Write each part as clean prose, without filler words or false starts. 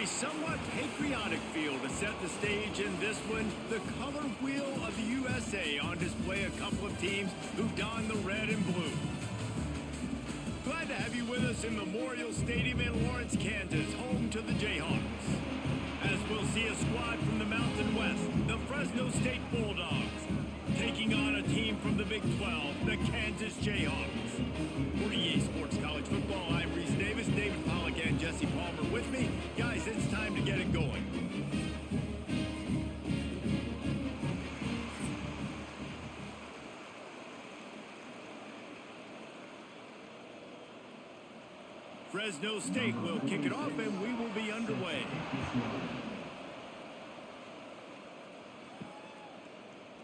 A somewhat patriotic field to set the stage in this one. The color wheel of the USA on display. A couple of teams who don the red and blue. Glad to have you with us in Memorial Stadium in Lawrence, Kansas, home to the Jayhawks. As we'll see a squad from the Mountain West, the Fresno State Bulldogs, taking on a team from the Big 12, the Kansas Jayhawks. For EA Sports College Football, I'm Reese Davis, David Pollack, and Jesse Palmer with me. Guys, it's time to get it going. Fresno State will kick it off, and we will be underway.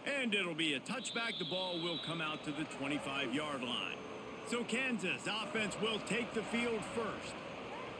And it'll be a touchback. The ball will come out to the 25-yard line. So Kansas offense will take the field first.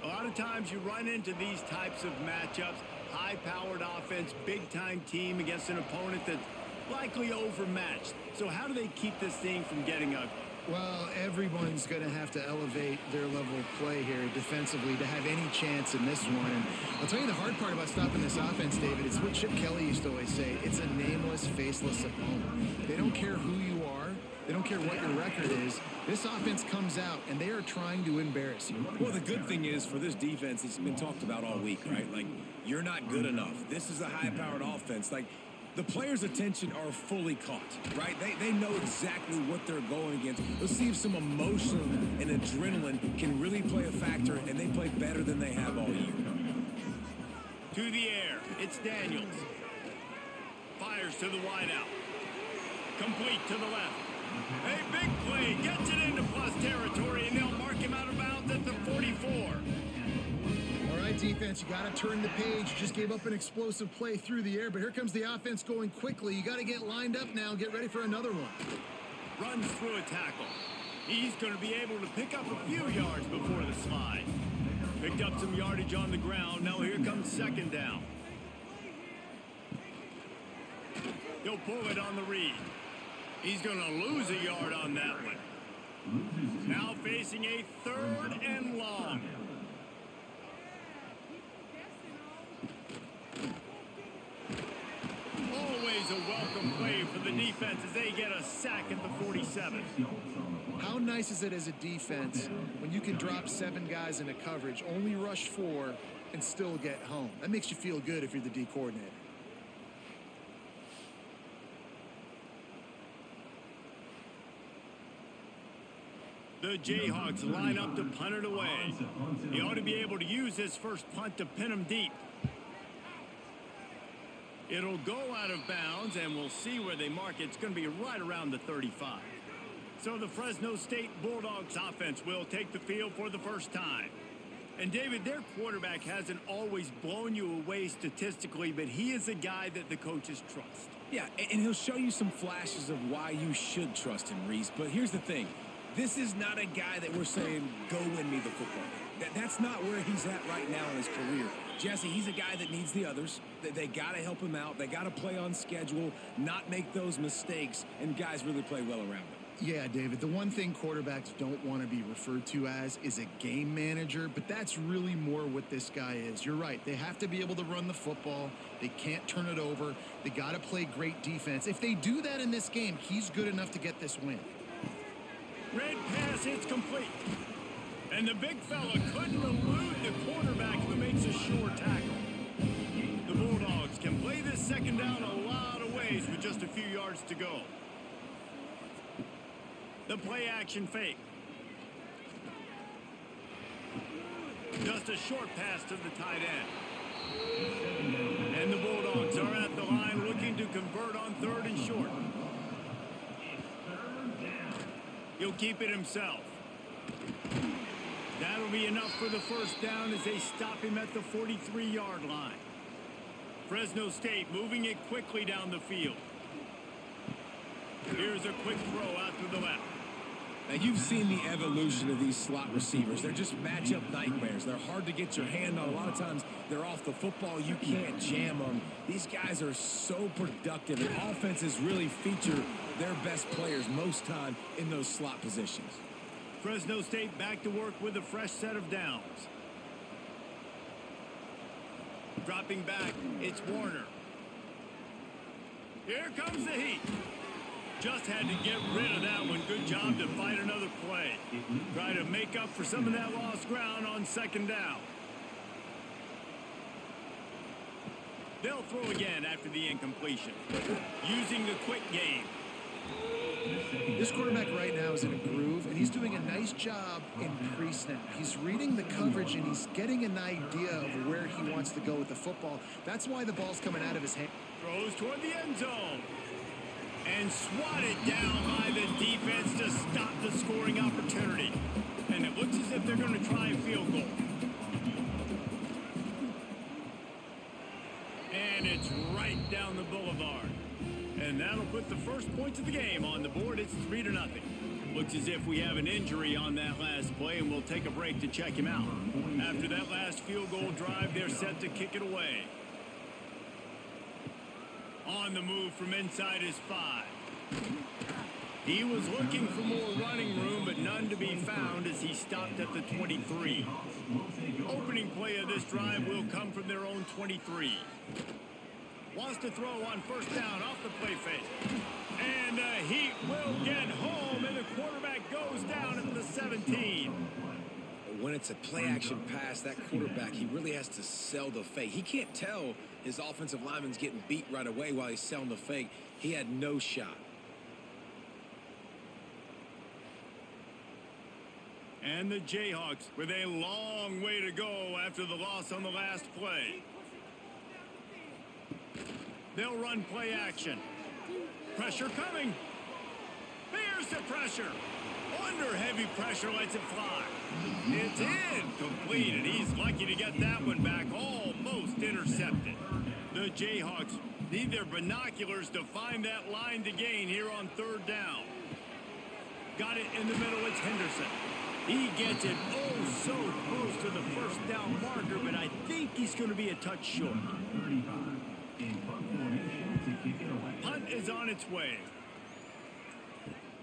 A lot of times you run into these types of matchups. High-powered offense, big-time team against an opponent that's likely overmatched. So how do they keep this thing from getting ugly? Well, everyone's going to have to elevate their level of play here defensively to have any chance in this one. And I'll tell you the hard part about stopping this offense, David, it's what Chip Kelly used to always say. It's a nameless, faceless opponent. They don't care who you are. They don't care what your record is. This offense comes out, and they are trying to embarrass you. Well, the good thing is for this defense, it's been talked about all week, right? Like, you're not good enough. This is a high-powered offense. Like, the players' attention are fully caught, right? They know exactly what they're going against. Let's see if some emotion and adrenaline can really play a factor, and they play better than they have all year. To the air, it's Daniels. Fires to the wideout. Complete to the left. A big play, gets it into plus territory, and they'll mark him out of bounds at the 44. All right, defense, you got to turn the page. You just gave up an explosive play through the air, but here comes the offense going quickly. You got to get lined up now, get ready for another one. Runs through a tackle. He's going to be able to pick up a few yards before the slide. Picked up some yardage on the ground. Now here comes second down. He'll pull it on the read. He's going to lose a yard on that one. Now facing a third and long. Always a welcome play for the defense as they get a sack at the 47. How nice is it as a defense when you can drop 7 guys into coverage, only rush 4, and still get home? That makes you feel good if you're the D coordinator. The Jayhawks line up to punt it away. He ought to be able to use this first punt to pin him deep. It'll go out of bounds, and we'll see where they mark it. It's going to be right around the 35. So the Fresno State Bulldogs offense will take the field for the first time. And, David, their quarterback hasn't always blown you away statistically, but he is a guy that the coaches trust. Yeah, and he'll show you some flashes of why you should trust him, Reese. But here's the thing. This is not a guy that we're saying, go win me the football game. That's not where he's at right now in his career. Jesse, he's a guy that needs the others. They got to help him out. They got to play on schedule, not make those mistakes, and guys really play well around him. Yeah, David, the one thing quarterbacks don't want to be referred to as is a game manager, but that's really more what this guy is. You're right. They have to be able to run the football. They can't turn it over. They got to play great defense. If they do that in this game, he's good enough to get this win. Red pass, it's complete. And the big fella couldn't elude the quarterback who makes a sure tackle. The Bulldogs can play this second down a lot of ways with just a few yards to go. The play action fake. Just a short pass to the tight end. And the Bulldogs are at the line looking to convert on third and short. He'll keep it himself. That'll be enough for the first down as they stop him at the 43-yard line. Fresno State moving it quickly down the field. Here's a quick throw out to the left. Now, you've seen the evolution of these slot receivers. They're just matchup nightmares. They're hard to get your hand on. A lot of times, they're off the football. You can't jam them. These guys are so productive, and offenses really feature their best players most time in those slot positions. Fresno State back to work with a fresh set of downs. Dropping back, it's Warner. Here comes the heat. Just had to get rid of that one. Good job to fight another play. Try to make up for some of that lost ground on second down. They'll throw again after the incompletion. Using the quick game. This quarterback right now is in a groove, and he's doing a nice job in pre-snap. He's reading the coverage, and he's getting an idea of where he wants to go with the football. That's why the ball's coming out of his hand. Throws toward the end zone. And swatted down by the defense to stop the scoring opportunity. And it looks as if they're going to try a field goal. And it's right down the boulevard. And that'll put the first points of the game on the board. It's 3-0. Looks as if we have an injury on that last play, and we'll take a break to check him out. After that last field goal drive, they're set to kick it away. On the move from inside his 5. He was looking for more running room, but none to be found as he stopped at the 23. Opening play of this drive will come from their own 23. Wants to throw on first down off the play fake. And the Heat will get home, and the quarterback goes down at the 17. When it's a play-action pass, that quarterback, he really has to sell the fake. He can't tell his offensive lineman's getting beat right away while he's selling the fake. He had no shot. And the Jayhawks with a long way to go after the loss on the last play. They'll run play action. Pressure coming. Here's the pressure. Under heavy pressure, lets it fly. It's incomplete, and he's lucky to get that one back. Almost intercepted. The Jayhawks need their binoculars to find that line to gain here on third down. Got it in the middle. It's Henderson. He gets it so close to the first down marker, but I think he's going to be a touch short. Punt is on its way.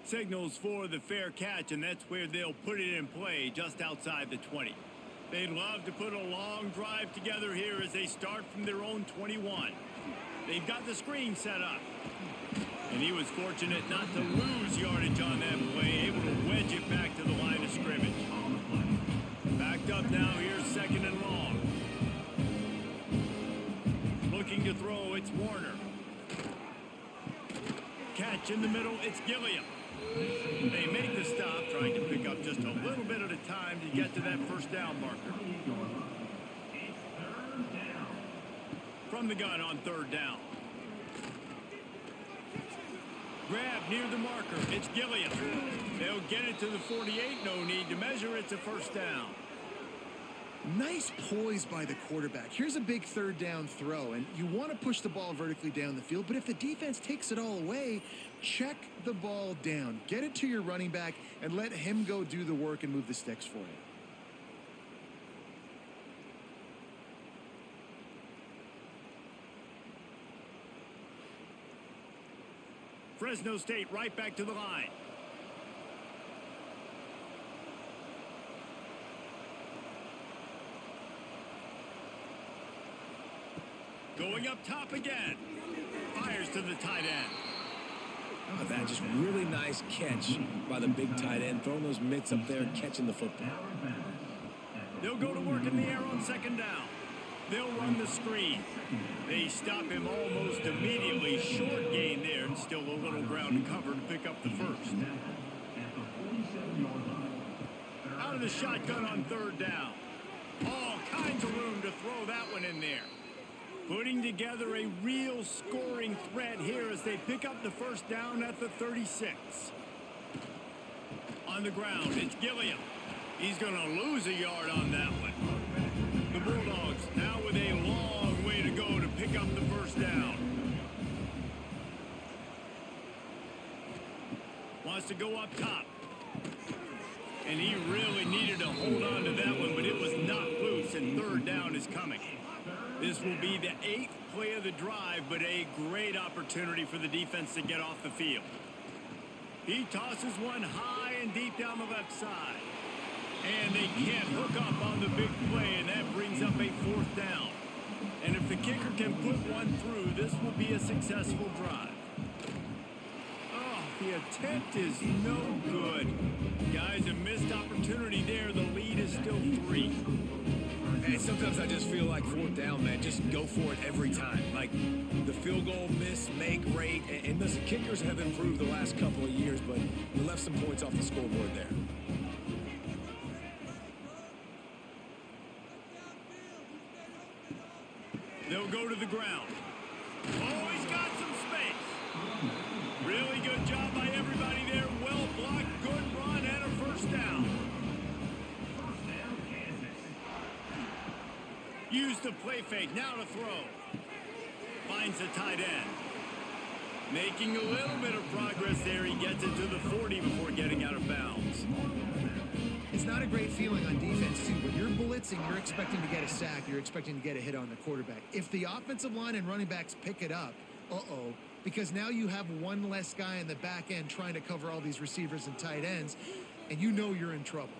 Signals for the fair catch, and that's where they'll put it in play just outside the 20. They'd love to put a long drive together here as they start from their own 21. They've got the screen set up. And he was fortunate not to lose yardage on that play, able to wedge it back to the line of scrimmage. Backed up now, here's second and long. Looking to throw, it's Warner. Catch in the middle, it's Gilliam. They make the stop, trying to pick up just a little bit at a time to get to that first down marker. From the gun on third down. Grab near the marker. It's Gilliam. They'll get it to the 48. No need to measure. It's a first down. Nice poise by the quarterback. Here's a big third down throw, and you want to push the ball vertically down the field, but if the defense takes it all away, check the ball down. Get it to your running back and let him go do the work and move the sticks for you. Fresno State right back to the line. Going up top again. Fires to the tight end. Oh, that just really nice catch by the big tight end, throwing those mitts up there and catching the football. They'll go to work in the air on second down. They'll run the screen. They stop him almost immediately. Short gain there, and still a little ground to cover to pick up the first. Out of the shotgun on third down. All kinds of room to throw that one in there. Putting together a real scoring threat here as they pick up the first down at the 36. On the ground, it's Gilliam. He's going to lose a yard on that one. The Bulldogs now with a long way to go to pick up the first down. Wants to go up top. And he really needed to hold on to that one, but it was not loose, and third down is coming. This will be the 8th play of the drive, but a great opportunity for the defense to get off the field. He tosses one high and deep down the left side. And they can't hook up on the big play, and that brings up a fourth down. And if the kicker can put one through, this will be a successful drive. Oh, the attempt is no good. Guys, a missed opportunity there. The lead is still 3. Hey, sometimes I just feel like 4th down, man. Just go for it every time. Like the field goal miss-make rate. And listen, kickers have improved the last couple of years, but you left some points off the scoreboard there. They'll go to the ground. Oh, he's got some space. Really good job by everybody there. Well blocked, good run, and a first down. Use the play fake, now to throw. Finds the tight end. Making a little bit of progress there. He gets it to the 40 before getting out of bounds. It's not a great feeling on defense, too. When you're blitzing, you're expecting to get a sack. You're expecting to get a hit on the quarterback. If the offensive line and running backs pick it up, because now you have one less guy in the back end trying to cover all these receivers and tight ends, and you know you're in trouble.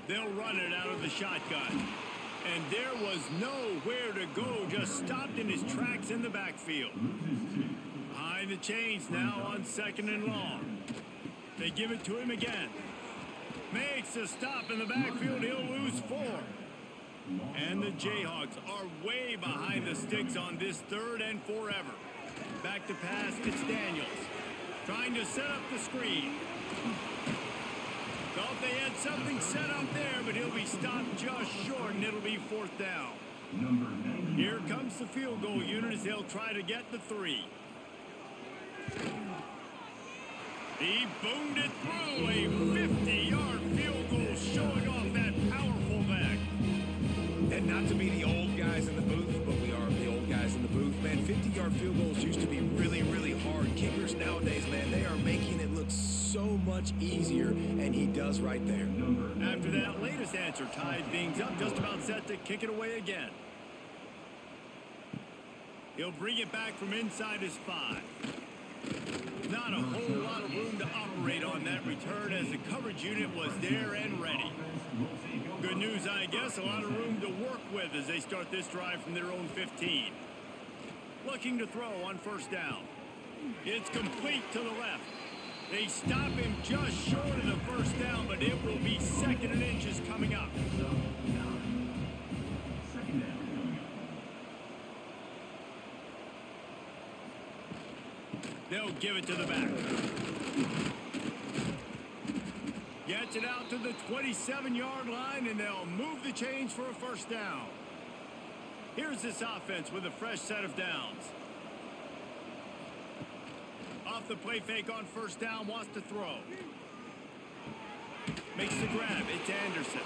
They'll run it out of the shotgun. And there was nowhere to go, just stopped in his tracks in the backfield. Behind the chains now on 2nd and long. They give it to him again. Makes a stop in the backfield. He'll lose 4. And the Jayhawks are way behind the sticks on this 3rd and forever. Back to pass, it's Daniels. Trying to set up the screen. Thought they had something set up there, but he'll be stopped just short, and it'll be 4th down. Here comes the field goal unit as they'll try to get the 3. He boomed it through. A 50-yard field goal showing off that powerful leg. And not to be the old guys in the booth, but we are the old guys in the booth. Man, 50-yard field goals used to be really, really hard. Kickers nowadays, man, they are making it look so much easier, and he does right there. After that latest answer tied things up, just about set to kick it away again. He'll bring it back from inside his 5. Not a whole lot of room to operate on that return as the coverage unit was there and ready. Good news, I guess, a lot of room to work with as they start this drive from their own 15. Looking to throw on 1st down. It's complete to the left. They stop him just short of the 1st down, but it will be 2nd and inches coming up. They'll give it to the back. Gets it out to the 27-yard line, and they'll move the chains for a 1st down. Here's this offense with a fresh set of downs. Off the play fake on 1st down, wants to throw. Makes the grab, it's Anderson.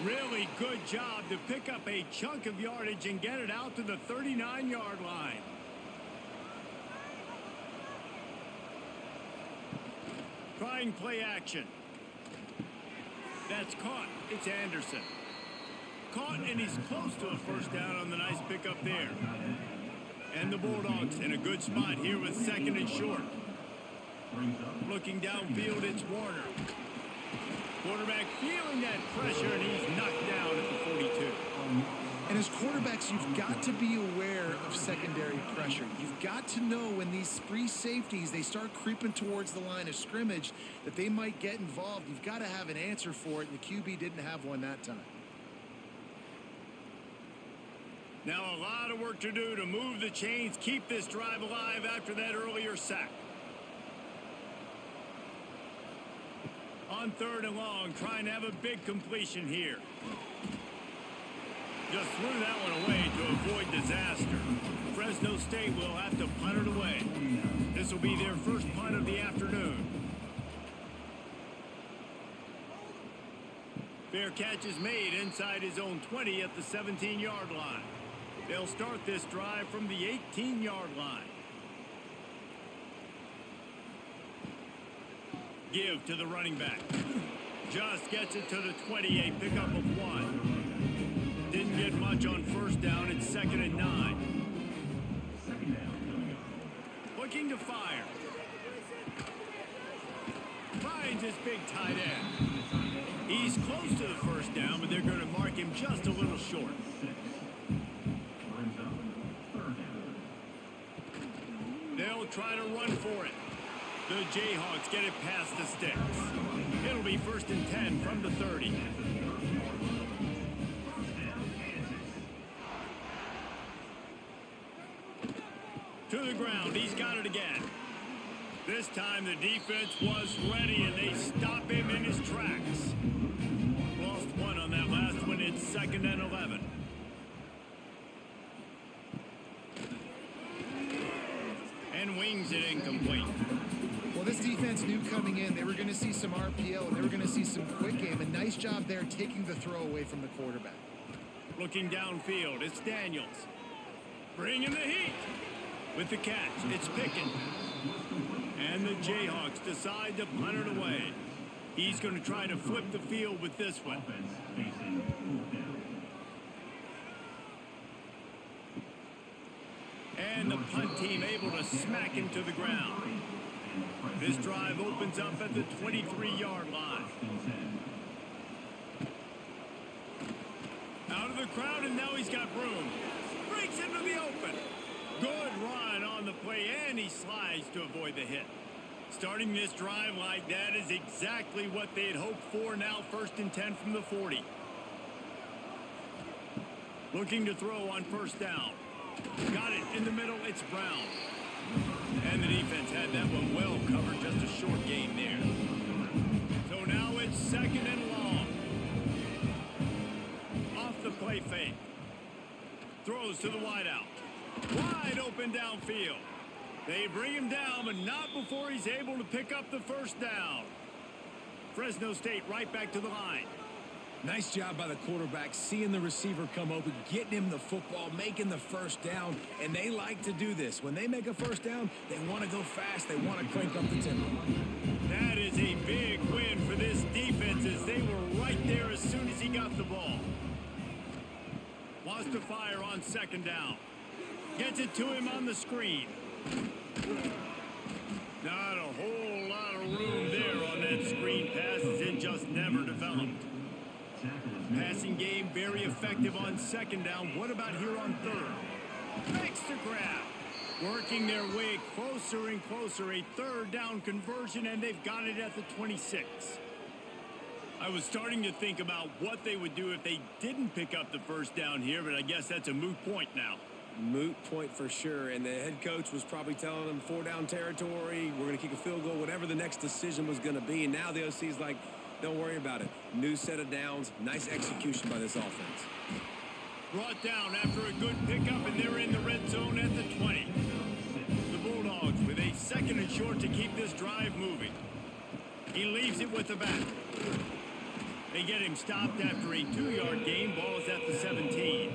Really good job to pick up a chunk of yardage and get it out to the 39-yard line. Trying play action. That's caught. It's Anderson. Caught, and he's close to a 1st down on the nice pickup there. And the Bulldogs in a good spot here with 2nd and short. Looking downfield, it's Warner. Quarterback feeling that pressure, and he's knocked down at the 42. And as quarterbacks, you've got to be aware of secondary pressure. You've got to know when these free safeties, they start creeping towards the line of scrimmage, that they might get involved. You've got to have an answer for it, and the QB didn't have one that time. Now a lot of work to do to move the chains, keep this drive alive after that earlier sack. On 3rd and long, trying to have a big completion here. Just threw that one away to avoid disaster. Fresno State will have to punt it away. This will be their first punt of the afternoon. Fair catch is made inside his own 20 at the 17-yard line. They'll start this drive from the 18-yard line. Give to the running back. Just gets it to the 28, pickup of 1. Didn't get much on 1st down. It's 2nd and 9. Looking to fire. Finds his big tight end. He's close to the 1st down, but they're going to mark him just a little short. try to run for it. The Jayhawks get it past the sticks. It'll be 1st and 10 from the 30. To the ground, he's got it again. This time the defense was ready and they stop him in his tracks. Lost one on that last one. It's 2nd and 11. And wings it incomplete. Well, this defense knew coming in they were going to see some RPO and they were going to see some quick game. A nice job there taking the throw away from the quarterback. Looking downfield, it's Daniels. Bringing the heat. With the catch, it's Pickens. And the Jayhawks decide to punt it away. He's going to try to flip the field with this one. And the punt team able to smack him to the ground. This drive opens up at the 23-yard line. Out of the crowd, and now he's got room. Breaks into the open. Good run on the play, and he slides to avoid the hit. Starting this drive like that is exactly what they had hoped for. Now 1st and 10 from the 40. Looking to throw on 1st down. Got it in the middle. It's Brown. And the defense had that one well covered. Just a short gain there. So now it's 2nd and long. Off the play fake. Throws to the wideout. Wide open downfield. They bring him down, but not before he's able to pick up the 1st down. Fresno State right back to the line. Nice job by the quarterback, seeing the receiver come open, getting him the football, making the 1st down, and they like to do this. When they make a 1st down, they want to go fast. They want to crank up the tempo. That is a big win for this defense as they were right there as soon as he got the ball. Wants to fire on 2nd down. Gets it to him on the screen. Not a whole lot of room there on that screen pass as it just never developed. Passing game very effective on 2nd down. What about here on 3rd? Makes the grab. Working their way closer and closer. A 3rd down conversion, and they've got it at the 26. I was starting to think about what they would do if they didn't pick up the 1st down here, but I guess that's a moot point now. Moot point for sure, and the head coach was probably telling them 4-down territory, we're going to kick a field goal, whatever the next decision was going to be, and now the OC's like, don't worry about it. New set of downs, nice execution by this offense. Brought down after a good pickup, and they're in the red zone at the 20. The Bulldogs with a 2nd and short to keep this drive moving. He leaves it with the back. They get him stopped after a 2-yard gain. Ball is at the 17.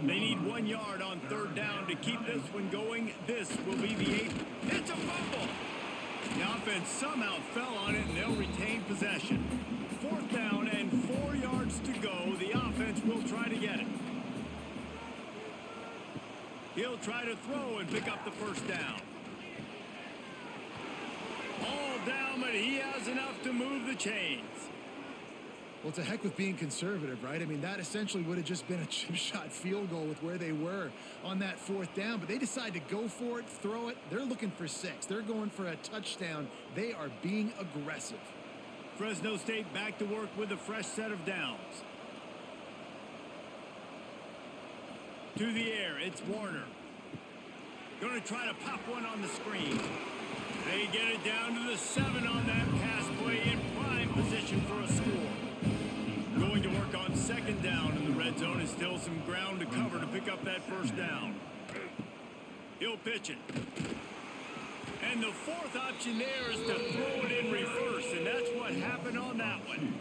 They need 1 yard on 3rd down to keep this one going. This will be the 8th. It's a fumble. The offense somehow fell on it, and they'll retain possession. 4th down and 4 yards to go. The offense will try to get it. He'll try to throw and pick up the 1st down. All down, but he has enough to move the chains. Well, it's a heck with being conservative, right? I mean, that essentially would have just been a chip shot field goal with where they were on that 4th down. But they decide to go for it, throw it. They're looking for 6. They're going for a touchdown. They are being aggressive. Fresno State back to work with a fresh set of downs. To the air, it's Warner. Going to try to pop one on the screen. They get it down to the 7 on that pass play in prime position for a score. Going to work on 2nd down in the red zone and still some ground to cover to pick up that 1st down. He'll pitch it. And the 4th option there is to throw it in reverse, and that's what happened on that one.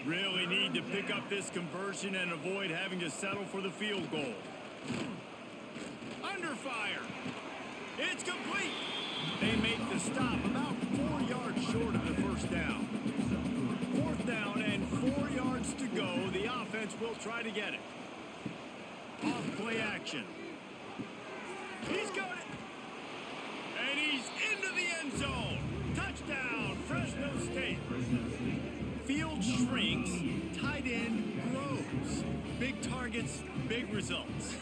Really need to pick up this conversion and avoid having to settle for the field goal. Under fire. It's complete. They make the stop about 4 yards short of the 1st down. 4th down and 4 yards to go. The offense will try to get it. Off play action. He's got it. And he's into the end zone. Touchdown, Fresno State. Field shrinks, tight end grows. Big targets, big results.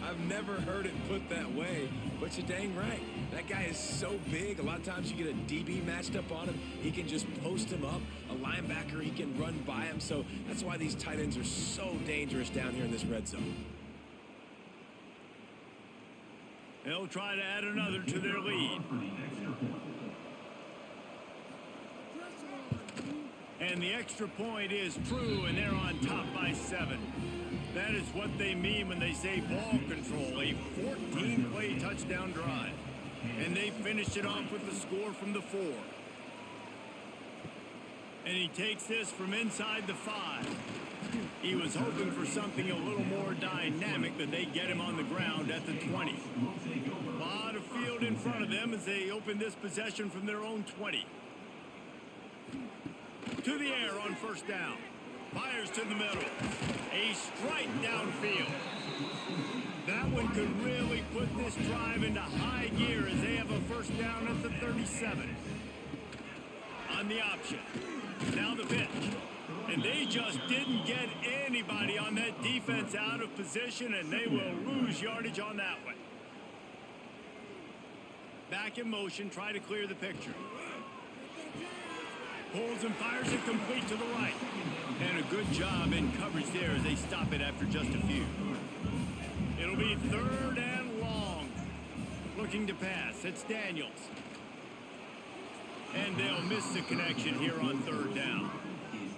I I've never heard it put that way, but you're dang right. That guy is so big. A lot of times you get a DB matched up on him. He can just post him up. A linebacker, he can run by him. So that's why these tight ends are so dangerous down here in this red zone. They'll try to add another to their lead. And the extra point is true, and they're on top by 7. That is what they mean when they say ball control, a 14-play touchdown drive. And they finished it off with the score from the 4. And he takes this from inside the 5. He was hoping for something a little more dynamic, but they get him on the ground at the 20. A lot of field in front of them as they open this possession from their own 20. To the air on first down. Fires to the middle. A strike downfield. That one could really put this drive into high gear as they have a first down at the 37. On the option. Now the pitch. And they just didn't get anybody on that defense out of position, and they will lose yardage on that one. Back in motion, try to clear the picture. Pulls and fires it complete to the right. And a good job in coverage there as they stop it after just a few. It'll be 3rd and long. Looking to pass. It's Daniels. And they'll miss the connection here on 3rd down.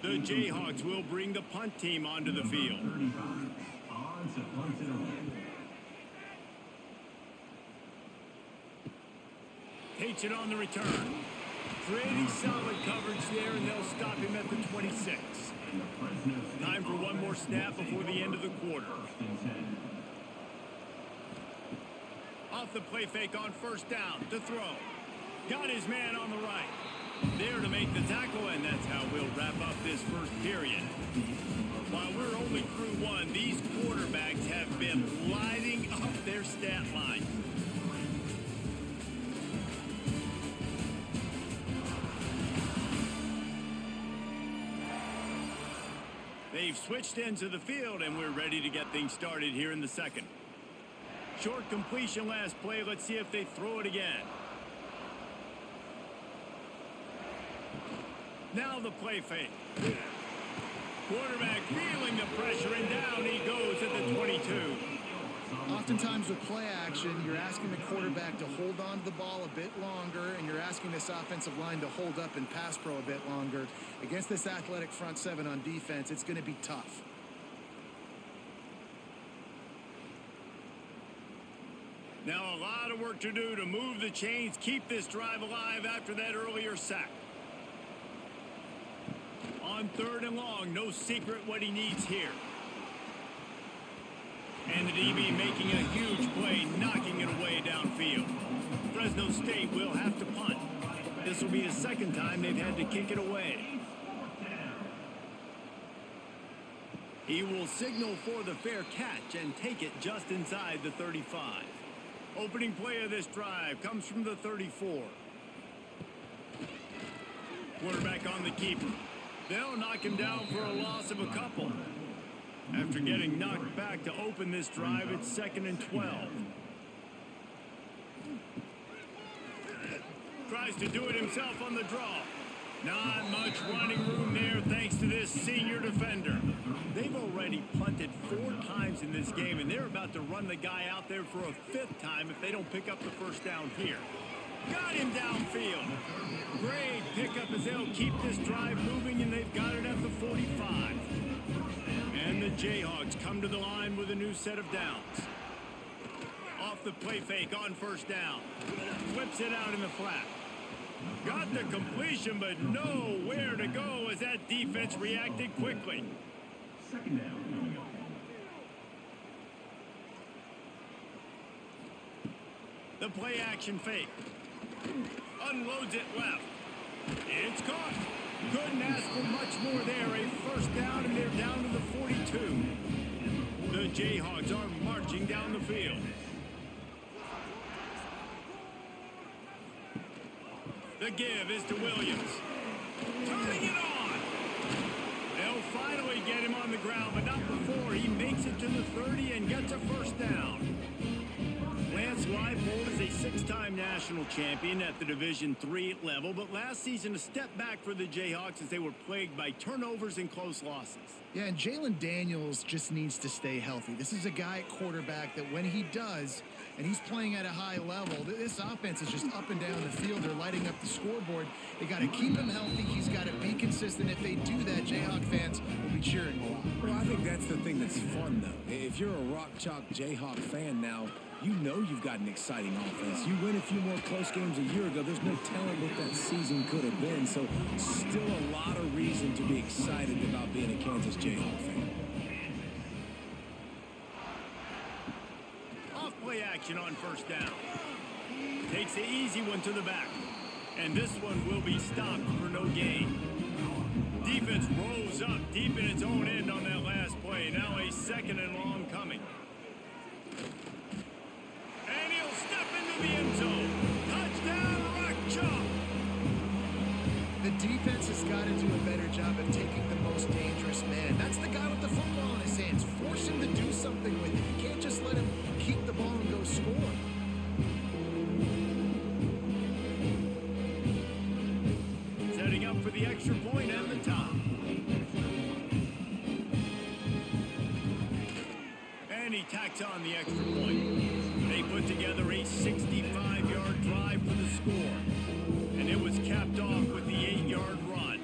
The Jayhawks will bring the punt team onto the field. Takes it on the return. Pretty solid coverage there, and they'll stop him at the 26. Time for one more snap before the end of the quarter. Off the play fake on first down to throw. Got his man on the right. There to make the tackle, and that's how we'll wrap up this first period. While we're only through one, these quarterbacks have been lighting up their stat line. They've switched ends of the field, and we're ready to get things started here in the second. Short completion last play. Let's see if they throw it again. Now the play fake. Quarterback feeling the pressure, and down he goes at the 22. Oftentimes with play action, you're asking the quarterback to hold on to the ball a bit longer, and you're asking this offensive line to hold up in pass pro a bit longer. Against this athletic front 7 on defense, it's going to be tough. Now a lot of work to do to move the chains, keep this drive alive after that earlier sack. On 3rd and long, no secret what he needs here. And the DB making a huge play, knocking it away downfield. Fresno State will have to punt. This will be the second time they've had to kick it away. He will signal for the fair catch and take it just inside the 35. Opening play of this drive comes from the 34. Quarterback on the keeper. They'll knock him down for a loss of a couple. After getting knocked back to open this drive, it's 2nd and 12. Tries to do it himself on the draw. Not much running room there thanks to this senior defender. They've already punted 4 times in this game, and they're about to run the guy out there for a 5th time if they don't pick up the first down here. Got him downfield. Great pickup as they'll keep this drive moving, and they've got it at the 45. And the Jayhawks come to the line with a new set of downs. Off the play fake on first down. Flips it out in the flat. Got the completion, but nowhere to go as that defense reacted quickly. 2nd down. The play action fake. Unloads it left. It's caught. Couldn't ask for much more there. A first down, and they're down to the 42. The Jayhawks are marching down the field. The give is to Williams. Turning it on. They'll finally get him on the ground, but not before he makes it to the 30 and gets a first down. Lance Leipold is a six-time national champion at the Division III level, but last season a step back for the Jayhawks as they were plagued by turnovers and close losses. Yeah, and Jalen Daniels just needs to stay healthy. This is a guy at quarterback that when he does, and he's playing at a high level, this offense is just up and down the field. They're lighting up the scoreboard. They got to keep him healthy. He's got to be consistent. If they do that, Jayhawk fans will be cheering a lot. Well, I think that's the thing that's fun, though. If you're a Rock Chalk Jayhawk fan now, you know you've got an exciting offense. You win a few more close games a year ago. There's no telling what that season could have been. So still a lot of reason to be excited about being a Kansas Jayhawk fan. Off-play action on first down. Takes the easy one to the back. And this one will be stopped for no gain. Defense rolls up deep in its own end on that last play. Now a second and long coming. And he'll step into the end zone. Touchdown, Rock Chalk. The defense has got to do a better job of taking the most dangerous man. That's the guy with the football in his hands. Force him to do something with it. You can't just let him keep the ball and go score. Setting up for the extra point and the top. And he tacks on the extra point. They put together a 65-yard drive for the score. And it was capped off with the 8-yard run.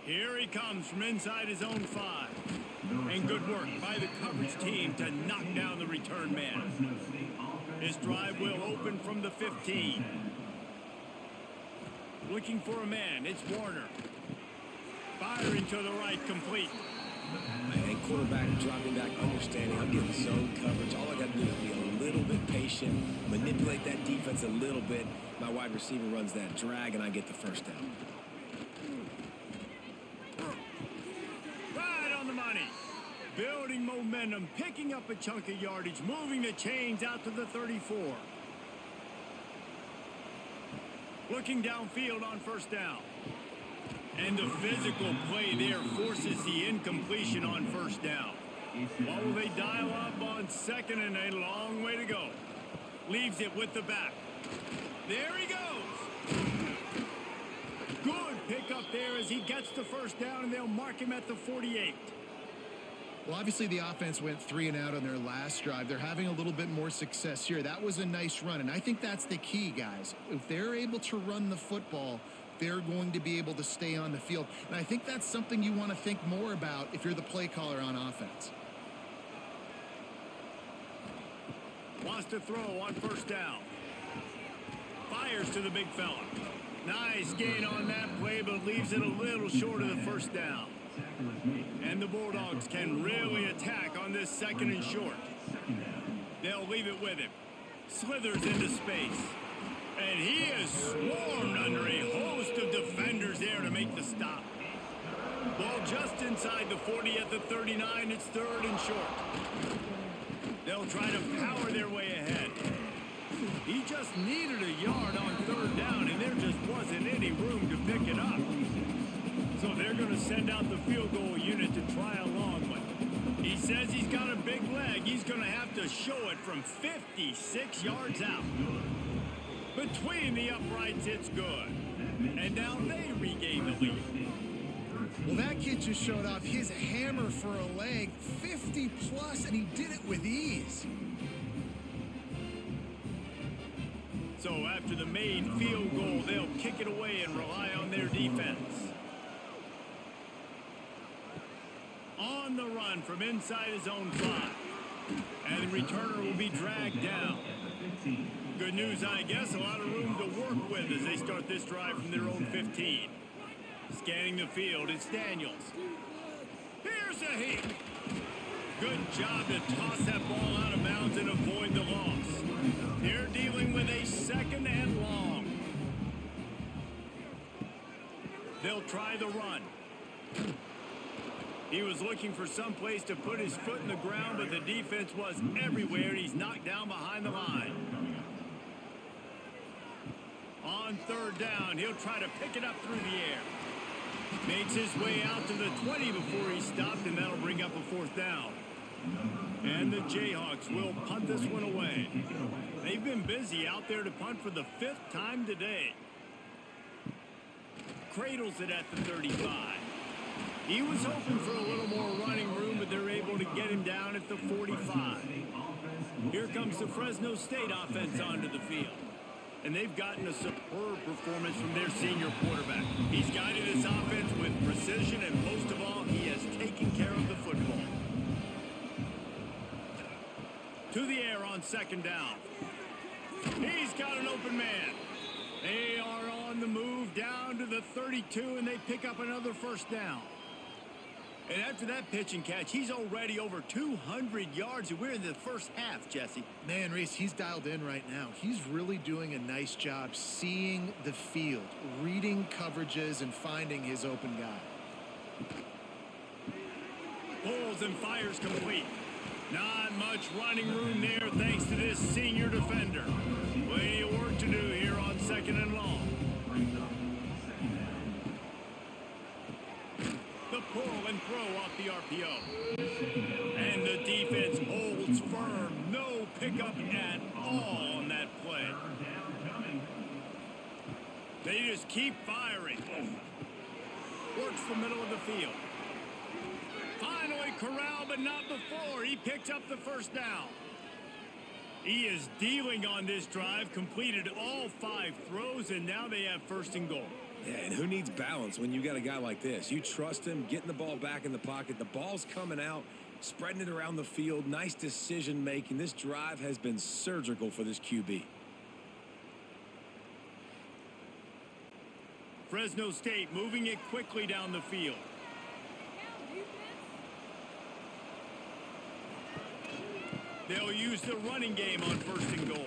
Here he comes from inside his own 5. And good work by the coverage team to knock down the return man. This drive will open from the 15. Looking for a man, it's Warner. Firing to the right, complete. And quarterback dropping back, understanding I'm getting zone coverage. All I got to do is be a little bit patient, manipulate that defense a little bit. My wide receiver runs that drag, and I get the first down. Right on the money. Building momentum, picking up a chunk of yardage, moving the chains out to the 34. Looking downfield on first down. And the physical play there forces the incompletion on first down. What will they dial up on second and a long way to go? Leaves it with the back. There he goes. Good pickup there as he gets the first down, and they'll mark him at the 48. Well, obviously the offense went 3 and out on their last drive. They're having a little bit more success here. That was a nice run, and I think that's the key, guys. If they're able to run the football, they're going to be able to stay on the field. And I think that's something you want to think more about if you're the play caller on offense. Wants to throw on first down. Fires to the big fella. Nice gain on that play, but leaves it a little short of the first down. And the Bulldogs can really attack on this second and short. They'll leave it with him. Slithers into space. And he is swarmed under a host of defenders there to make the stop. Ball just inside the 40 at the 39. It's third and short. They'll try to power their way ahead. He just needed a yard on third down, and there just wasn't any room to pick it up. So they're going to send out the field goal unit to try a long one. He says he's got a big leg. He's going to have to show it from 56 yards out. Between the uprights, it's good. And now they regain the lead. Well, that kid just showed off his hammer for a leg, 50 plus, and he did it with ease. So after the made field goal, they'll kick it away and rely on their defense. On the run from inside his own 5. And the returner will be dragged down. Good news, I guess, a lot of room to work with as they start this drive from their own 15. Scanning the field, it's Daniels. Here's a hit. Good job to toss that ball out of bounds and avoid the loss. They're dealing with a second and long. They'll try the run. He was looking for some place to put his foot in the ground, but the defense was everywhere, and he's knocked down behind the line. on third down. He'll try to pick it up through the air. Makes his way out to the 20 before he stopped, and that'll bring up a fourth down. And the Jayhawks will punt this one away. They've been busy out there to punt for the 5th time today. Cradles it at the 35. He was hoping for a little more running room, but they're able to get him down at the 45. Here comes the Fresno State offense onto the field. And they've gotten a superb performance from their senior quarterback. He's guided his offense with precision, and most of all, he has taken care of the football. To the air on second down. He's got an open man. They are on the move down to the 32, and they pick up another first down. And after that pitch and catch, he's already over 200 yards, and we're in the first half, Jesse. Man, Reese, he's dialed in right now. He's really doing a nice job seeing the field, reading coverages, and finding his open guy. Pulls and fires complete. Not much running room there thanks to this senior defender. Plenty of work to do here on second and long. The pull and throw off the RPO. And the defense holds firm. No pickup at all on that play. They just keep firing. Works the middle of the field. Finally corralled, but not before. He picked up the first down. He is dealing on this drive, completed all 5 throws, and now they have first and goal. Yeah, and who needs balance when you got a guy like this? You trust him, getting the ball back in the pocket. The ball's coming out, spreading it around the field. Nice decision making. This drive has been surgical for this QB. Fresno State moving it quickly down the field. They'll use the running game on first and goal.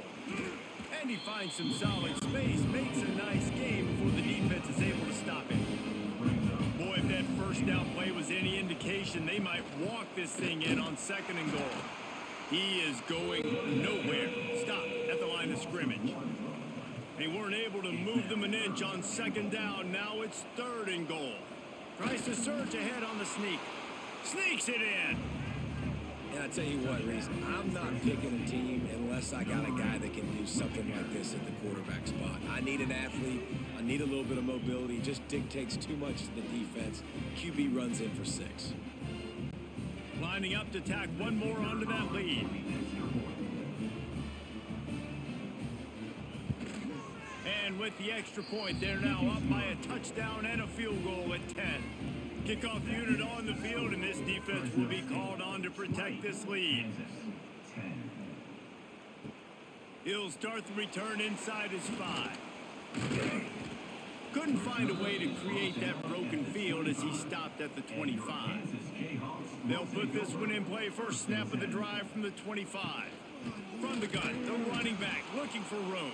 And he finds some solid space, makes a nice game before the defense is able to stop it. Boy, if that first down play was any indication, they might walk this thing in on second and goal. He is going nowhere. Stop at the line of scrimmage. They weren't able to move them an inch on second down. Now it's third and goal. Tries to surge ahead on the sneak. Sneaks it in. And I tell you what, Reese, I'm not picking a team unless I got a guy that can do something like this at the quarterback spot. I need an athlete. I need a little bit of mobility. It just dictates too much to the defense. QB runs in for 6. Lining up to tack one more onto that lead. And with the extra point, they're now up by a touchdown and a field goal at 10. Kickoff unit on the field, and this defense will be called on to protect this lead. He'll start the return inside his 5. Couldn't find a way to create that broken field as he stopped at the 25. They'll put this one in play. First snap of the drive from the 25. From the gun, the running back looking for room.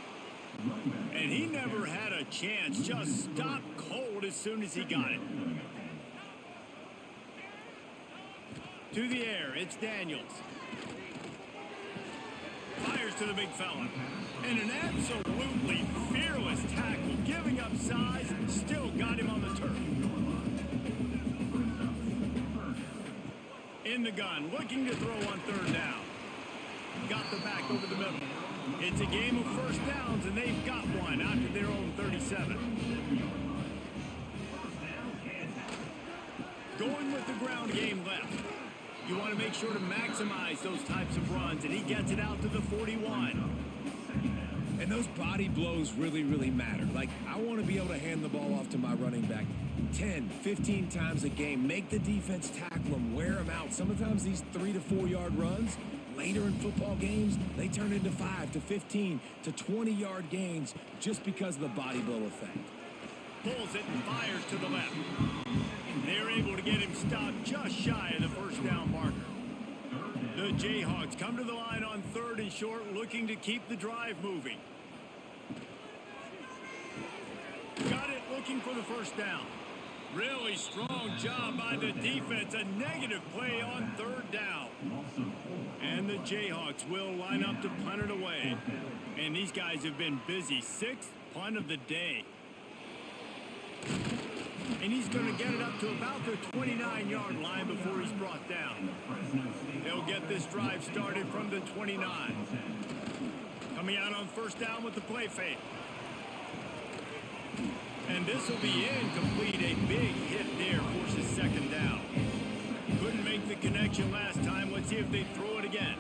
And he never had a chance, just stopped cold as soon as he got it. To the air, it's Daniels. Fires to the big fella. And an absolutely fearless tackle, giving up size, still got him on the turf. In the gun, looking to throw on third down. Got the back over the middle. It's a game of first downs, and they've got one out to their own 37. Going with the ground game left. You want to make sure to maximize those types of runs, and he gets it out to the 41. And those body blows really, really matter. Like, I want to be able to hand the ball off to my running back 10, 15 times a game. Make the defense tackle them, wear them out. Sometimes these 3 to 4 yard runs, later in football games, they turn into 5 to 15 to 20 yard gains just because of the body blow effect. Pulls it and fires to the left. They're able to get him stopped just shy of the first down marker. The Jayhawks come to the line on third and short, looking to keep the drive moving. Got it, looking for the first down. Really strong job by the defense. A negative play on third down. And the Jayhawks will line up to punt it away. And these guys have been busy. 6th punt of the day. And he's going to get it up to about the 29-yard line before he's brought down. They'll get this drive started from the 29. Coming out on first down with the play fake. And this will be incomplete. A big hit there forces second down. Couldn't make the connection last time. Let's see if they throw it again.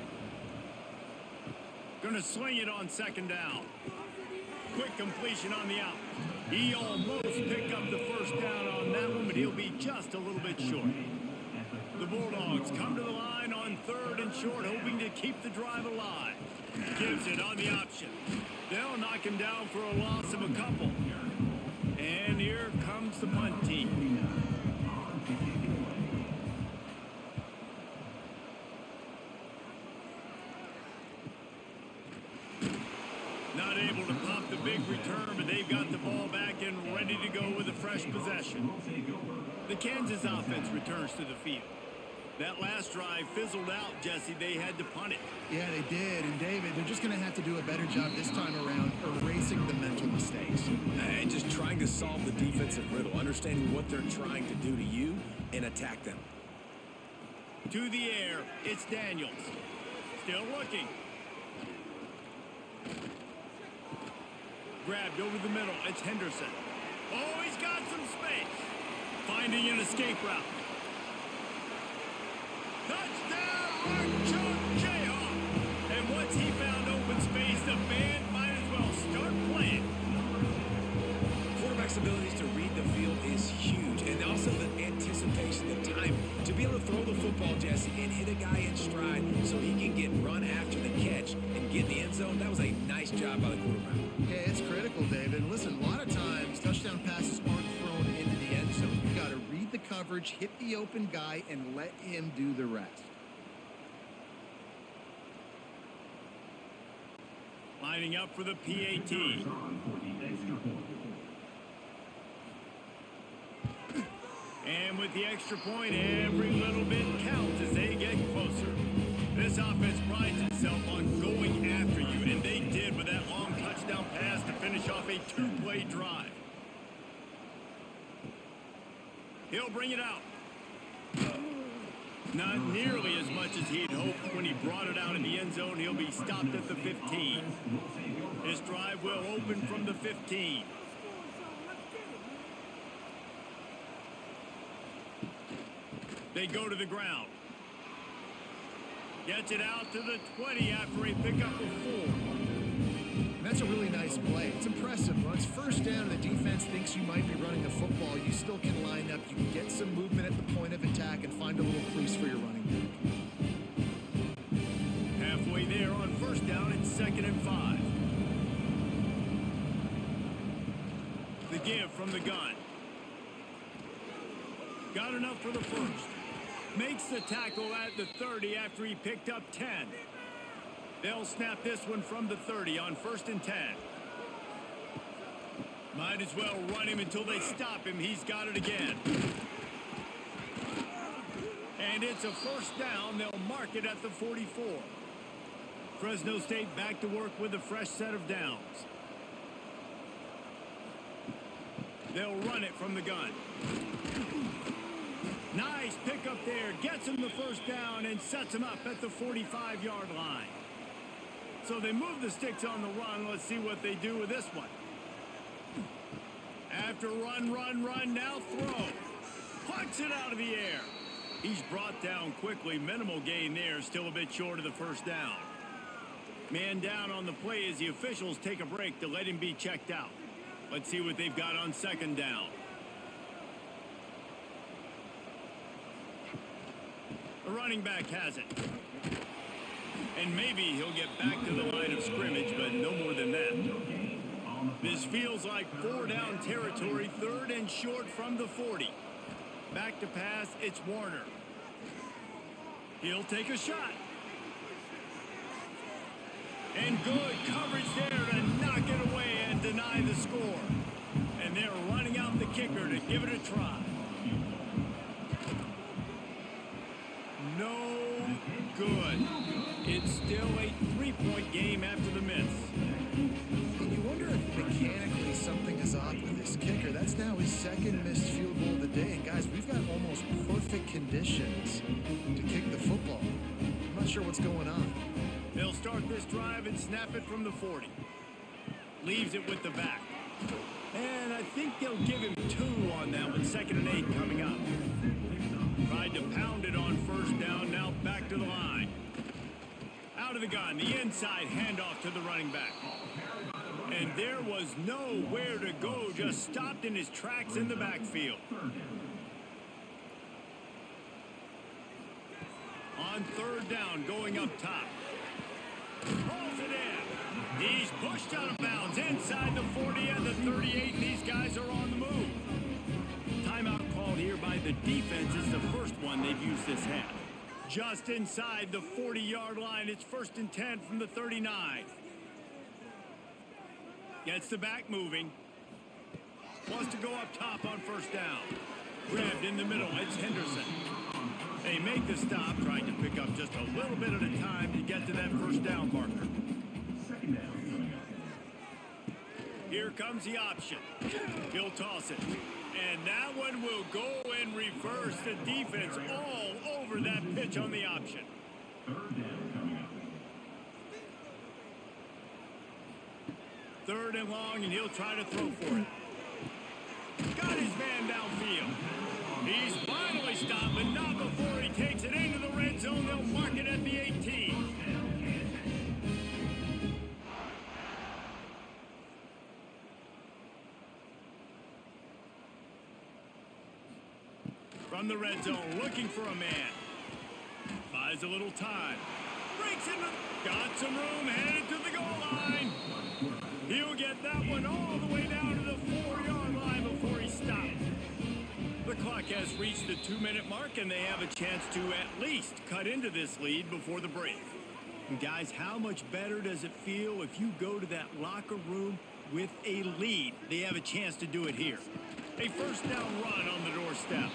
Going to sling it on second down. Quick completion on the out. He almost picked up the first down on that one, but he'll be just a little bit short. The Bulldogs come to the line on third and short, hoping to keep the drive alive. Gives it on the option. They'll knock him down for a loss of a couple. And here comes the punt team. Not able to pop the big return, but they've got the ball back and ready to go with a fresh possession. The Kansas offense returns to the field. That last drive fizzled out, Jesse. They had to punt it. Yeah, they did. And, David, they're just going to have to do a better job this time around erasing the mental mistakes. And just trying to solve the defensive riddle, understanding what they're trying to do to you and attack them. To the air, it's Daniels. Still looking. Grabbed over the middle, it's Henderson. Oh, he's got some space. Finding an escape route. Touchdown, Kansas Jayhawks. And once he found open space, the band might as well start playing. Quarterback's abilities to read the field is huge, and also the anticipation, the time to be able to throw the football, Jesse, and hit a guy in stride so he can get run after the catch and get in the end zone. That was a nice job by the quarterback. Yeah, it's critical, David. Listen, a lot of times touchdown passes aren't thrown into the end zone. You got to read the coverage, hit the open guy, and let him do the rest. Lining up for the PAT. And with the extra point, every little bit counts as they get closer. This offense prides itself on going after you, and they did with that long touchdown pass to finish off a two-play drive. He'll bring it out. Not nearly as much as he'd hoped when he brought it out in the end zone. He'll be stopped at the 15. This drive will open from the 15. They go to the ground. Gets it out to the 20 after a pickup of 4. And that's a really nice play. It's impressive. When it's first down and the defense thinks you might be running the football, you still can line up. You can get some movement at the point of attack and find a little crease for your running back. Halfway there on first down, it's 2nd and 5. The give from the gun. Got enough for the first. Makes the tackle at the 30 after he picked up 10. They'll snap this one from the 30 on 1st and 10. Might as well run him until they stop him. He's got it again. And it's a first down. They'll mark it at the 44. Fresno State back to work with a fresh set of downs. They'll run it from the gun. Nice pick up there. Gets him the first down and sets him up at the 45-yard line. So they move the sticks on the run. Let's see what they do with this one. After run, now throw. Plucks it out of the air. He's brought down quickly. Minimal gain there. Still a bit short of the first down. Man down on the play as the officials take a break to let him be checked out. Let's see what they've got on 2nd down. The running back has it. And maybe he'll get back to the line of scrimmage, but no more than that. This feels like 4-down territory, 3rd and short from the 40. Back to pass, it's Warner. He'll take a shot. And good coverage there to knock it away and deny the score. And they're running out the kicker to give it a try. No good. It's still a 3-point game after the miss. And you wonder if mechanically second missed field goal of the day. And guys, we've got almost perfect conditions to kick the football. I'm not sure what's going on. They'll start this drive and snap it from the 40. Leaves it with the back. And I think they'll give him 2 on that one. 2nd and 8 coming up. Tried to pound it on first down. Now back to the line. Out of the gun. The inside handoff to the running back. And there was nowhere to go. Just stopped in his tracks in the backfield. On 3rd down, going up top. Pulls it in. He's pushed out of bounds inside the 40 and the 38. And these guys are on the move. Timeout called here by the defense. It's the first one they've used this half. Just inside the 40-yard line. It's 1st and 10 from the 39. Gets the back moving. Wants to go up top on 1st down. Grabbed in the middle. It's Henderson. They make the stop, trying to pick up just a little bit at a time to get to that 1st down marker. Here comes the option. He'll toss it. And that one will go in reverse. The defense all over that pitch on the option. 3rd down coming up. 3rd and long, and he'll try to throw for it. Got his man downfield. He's finally stopped, but not before he takes it into the red zone. They'll mark it at the 18. From the red zone, looking for a man. Buys a little time. Breaks in the... Got some room, headed to the goal line. He'll get that one all the way down to the 4-yard line before he stops. The clock has reached the 2-minute mark, and they have a chance to at least cut into this lead before the break. And guys, how much better does it feel if you go to that locker room with a lead? They have a chance to do it here. A 1st down run on the doorstep.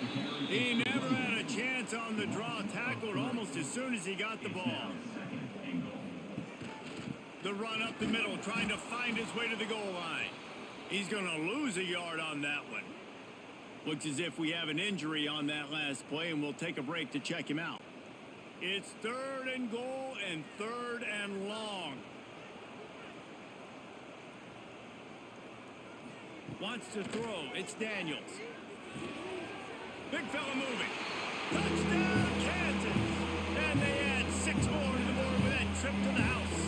He never had a chance on the draw, tackled almost as soon as he got the ball. The run up the middle, trying to find his way to the goal line. He's going to lose a yard on that one. Looks as if we have an injury on that last play, and we'll take a break to check him out. It's 3rd and goal and 3rd and long. Wants to throw. It's Daniels. Big fella moving. Touchdown, Kansas. And they add 6 more to the board with that trip to the house.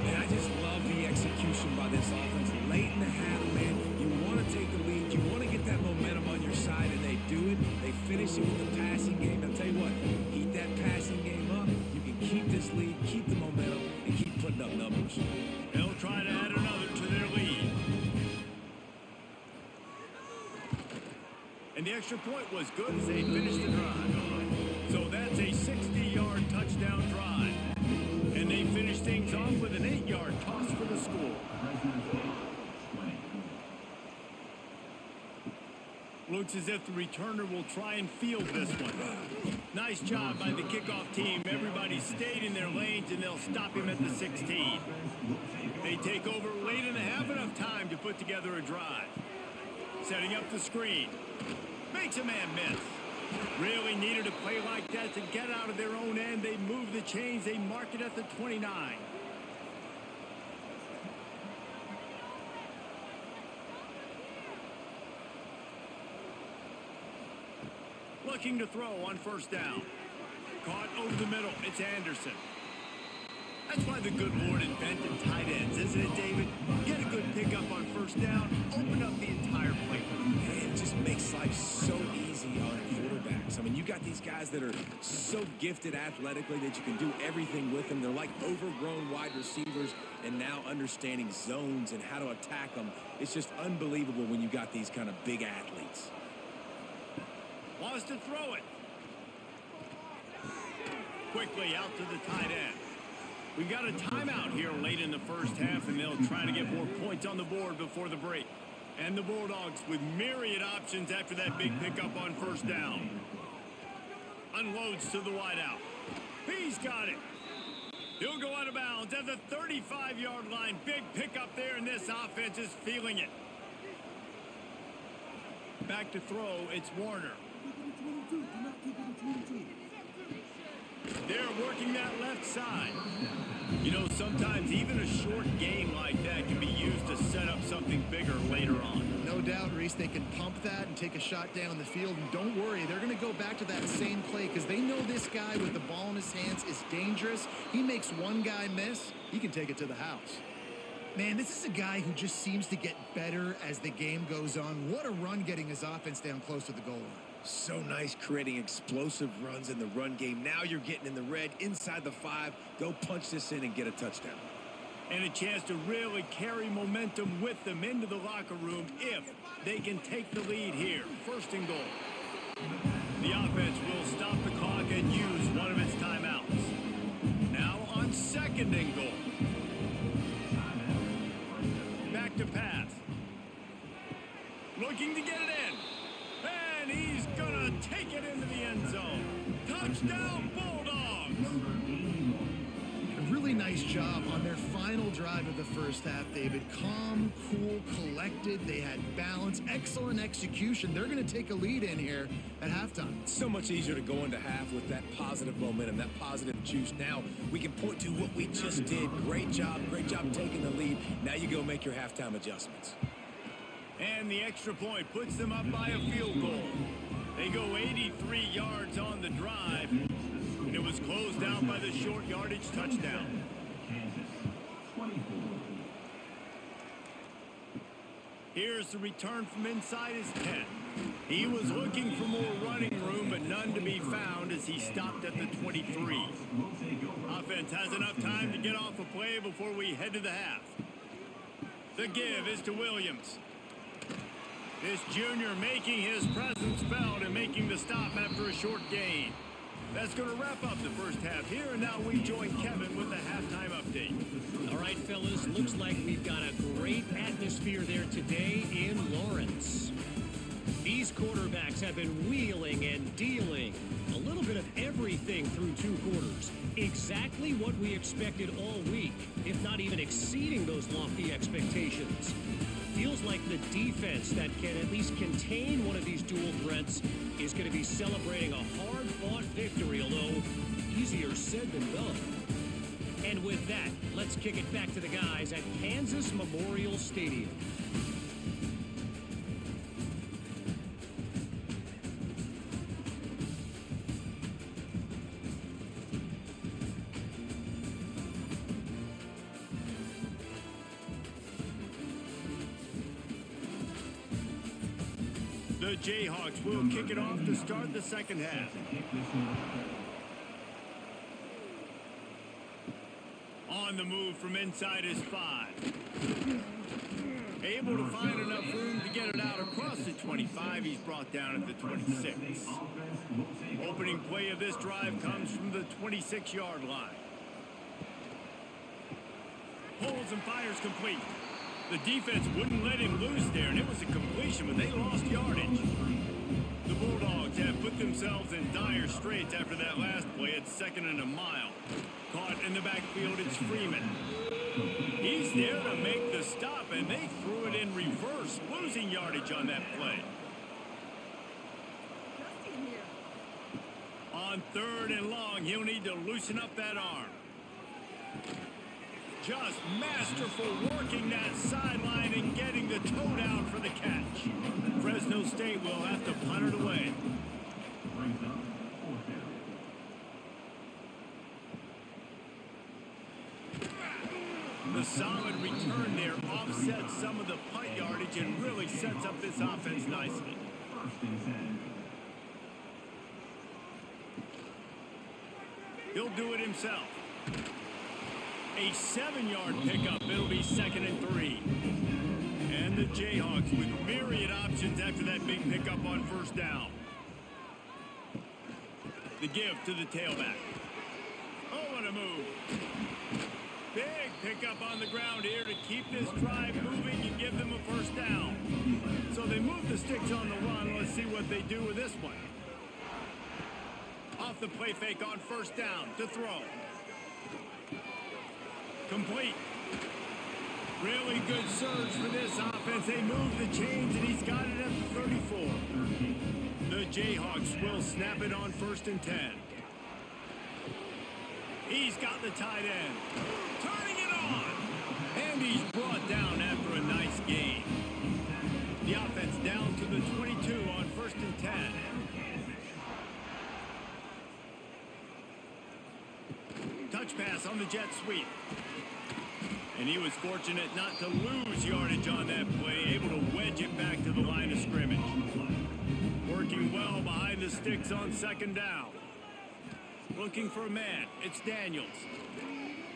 And I just love the execution by this offense. Late in the half, man, you want to take the lead. You want to get that momentum on your side, and they do it. They finish it with the passing game. I'll tell you what, heat that passing game up. You can keep this lead, keep the momentum, and keep putting up numbers. They'll try to add another to their lead. And the extra point was good as they finished the drive. So that's a 60-yard touchdown drive. And they finish things off with an 8-yard toss for the score. Looks as if the returner will try and field this one. Nice job by the kickoff team. Everybody stayed in their lanes, and they'll stop him at the 16. They take over late in the half, enough time to put together a drive. Setting up the screen. Makes a man miss. Really needed a play like that to get out of their own end. They move the chains. They mark it at the 29. Looking to throw on 1st down. Caught over the middle. It's Anderson. That's why the good Lord invented tight ends, isn't it, David? Get a good pickup on 1st down. Open up the entire playbook. It just makes life so easy on quarterbacks. I mean, you got these guys that are so gifted athletically that you can do everything with them. They're like overgrown wide receivers, and now understanding zones and how to attack them. It's just unbelievable when you got these kind of big athletes. Wants to throw it. Quickly out to the tight end. We've got a timeout here late in the first half, and they'll try to get more points on the board before the break. And the Bulldogs with myriad options after that big pickup on 1st down. Unloads to the wideout. He's got it. He'll go out of bounds at the 35-yard line. Big pickup there, and this offense is feeling it. Back to throw, it's Warner. They're working that left side. You know, sometimes even a short game like that can be used to set up something bigger later on. No doubt, Reese, they can pump that and take a shot down the field. And don't worry, they're going to go back to that same play because they know this guy with the ball in his hands is dangerous. He makes one guy miss, he can take it to the house. Man, this is a guy who just seems to get better as the game goes on. What a run getting his offense down close to the goal line. So nice creating explosive runs in the run game. Now you're getting in the red inside the 5. Go punch this in and get a touchdown. And a chance to really carry momentum with them into the locker room if they can take the lead here. First and goal. The offense will stop the clock and use one of its timeouts. Now on second and goal. Back to pass. Looking to get it in. And he's gonna take it into the end zone. Touchdown, Bulldogs! A really nice job on their final drive of the first half, David. Calm, cool, collected. They had balance, excellent execution. They're going to take a lead in here at halftime. So much easier to go into half with that positive momentum, that positive juice. Now we can point to what we just did. Great job taking the lead. Now you go make your halftime adjustments. And the extra point puts them up by a field goal. They go 83 yards on the drive, and it was closed out by the short yardage touchdown. Here's the return from inside his 10. He was looking for more running room, but none to be found as he stopped at the 23. Offense has enough time to get off a play before we head to the half. The give is to Williams. This junior making his presence felt and making the stop after a short gain. That's going to wrap up the first half here, and now we join Kevin with the halftime update. All right, fellas, looks like we've got a great atmosphere there today in Lawrence. These quarterbacks have been wheeling and dealing. A little bit of everything through 2 quarters. Exactly what we expected all week, if not even exceeding those lofty expectations. Feels like the defense that can at least contain one of these dual threats is going to be celebrating a hard-fought victory, although easier said than done. And with that, let's kick it back to the guys at Kansas Memorial Stadium. The Jayhawks will kick it off to start the second half. On the move from inside his 5. Able to find enough room to get it out across the 25. He's brought down at the 26. Opening play of this drive comes from the 26-yard line. Pulls and fires complete. The defense wouldn't let him loose there, and it was a completion, but they lost yardage. The Bulldogs have put themselves in dire straits after that last play at 2nd and a mile. Caught in the backfield, it's Freeman. He's there to make the stop, and they threw it in reverse, losing yardage on that play. On 3rd and long, he'll need to loosen up that arm. Just masterful working that sideline and getting the toe down for the catch. Fresno State will have to punt it away. The solid return there offsets some of the punt yardage and really sets up this offense nicely. He'll do it himself. A 7-yard pickup. It'll be 2nd and 3. And the Jayhawks with myriad options after that big pickup on 1st down. The give to the tailback. Oh, what a move. Big pickup on the ground here to keep this drive moving and give them a 1st down. So they move the sticks on the run. Let's see what they do with this one. Off the play fake on 1st down to throw. Complete. Really good surge for this offense. They move the chains, and he's got it at the 34. The Jayhawks will snap it on 1st and 10. He's got the tight end. Turning it on. And he's brought down after a nice gain. The offense down to the 22 on 1st and 10. Touch pass on the jet sweep. And he was fortunate not to lose yardage on that play, able to wedge it back to the line of scrimmage. Working well behind the sticks on 2nd down. Looking for a man. It's Daniels.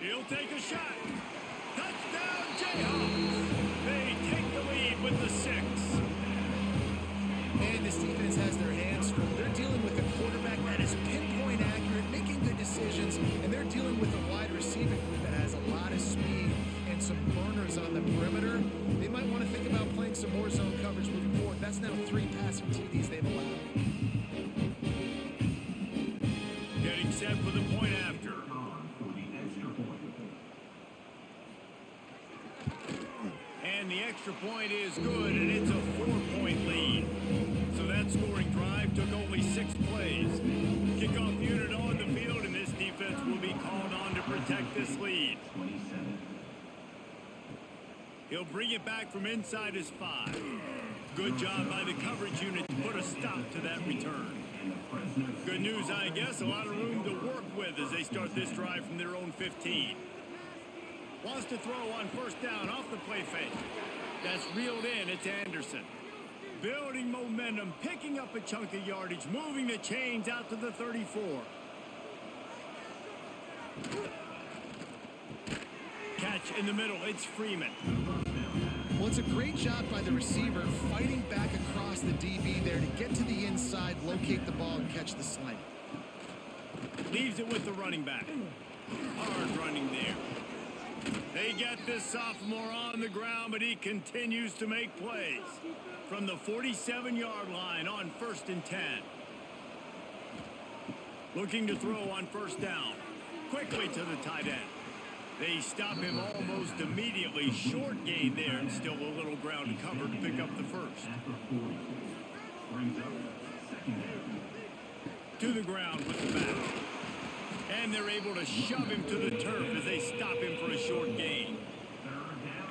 He'll take a shot. Touchdown, Jayhawks. They take the lead with the 6. And this defense has their hands full. They're dealing with a quarterback that is pinpoint accurate, making good decisions, and they're dealing with a wide receiver group that has a lot of speed and some burners on the perimeter. They might want to think about playing some more zone coverage moving forward. That's now 3 passing TDs they've allowed. Getting set for the point after. And the extra point is good, and it's a 4-point lead. So that scoring drive took only 6 plays. Kickoff unit on the field, and this defense will be called on to protect this lead. He'll bring it back from inside his 5. Good job by the coverage unit to put a stop to that return. Good news, I guess. A lot of room to work with as they start this drive from their own 15. Wants to throw on 1st down off the play fake. That's reeled in. It's Anderson. Building momentum, picking up a chunk of yardage, moving the chains out to the 34. Catch in the middle. It's Freeman. Well, it's a great job by the receiver fighting back across the DB there to get to the inside, locate the ball, and catch the slant. Leaves it with the running back. Hard running there. They get this sophomore on the ground, but he continues to make plays. From the 47-yard line on 1st and 10. Looking to throw on 1st down. Quickly to the tight end. They stop him almost immediately. Short gain there, and still a little ground to cover to pick up the 1st. To the ground with the back. And they're able to shove him to the turf as they stop him for a short gain.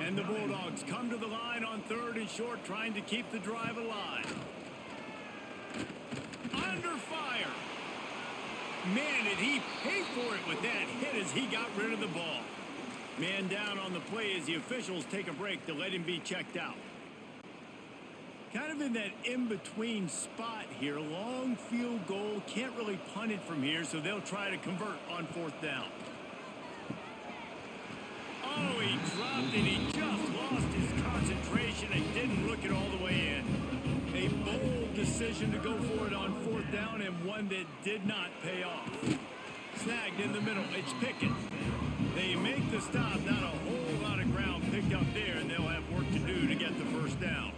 And the Bulldogs come to the line on 3rd and short, trying to keep the drive alive. Under fire. Man, did he pay for it with that hit as he got rid of the ball. Man down on the play as the officials take a break to let him be checked out. Kind of in that in-between spot here. Long field goal. Can't really punt it from here, so they'll try to convert on 4th down. Oh, he dropped it. He just lost his concentration and didn't look it all the way in. A bold decision to go for it on 4th down, and one that did not pay off. Snagged in the middle. It's Pickett. They make the stop. Not a whole lot of ground picked up there, and they'll have work to do to get the 1st down.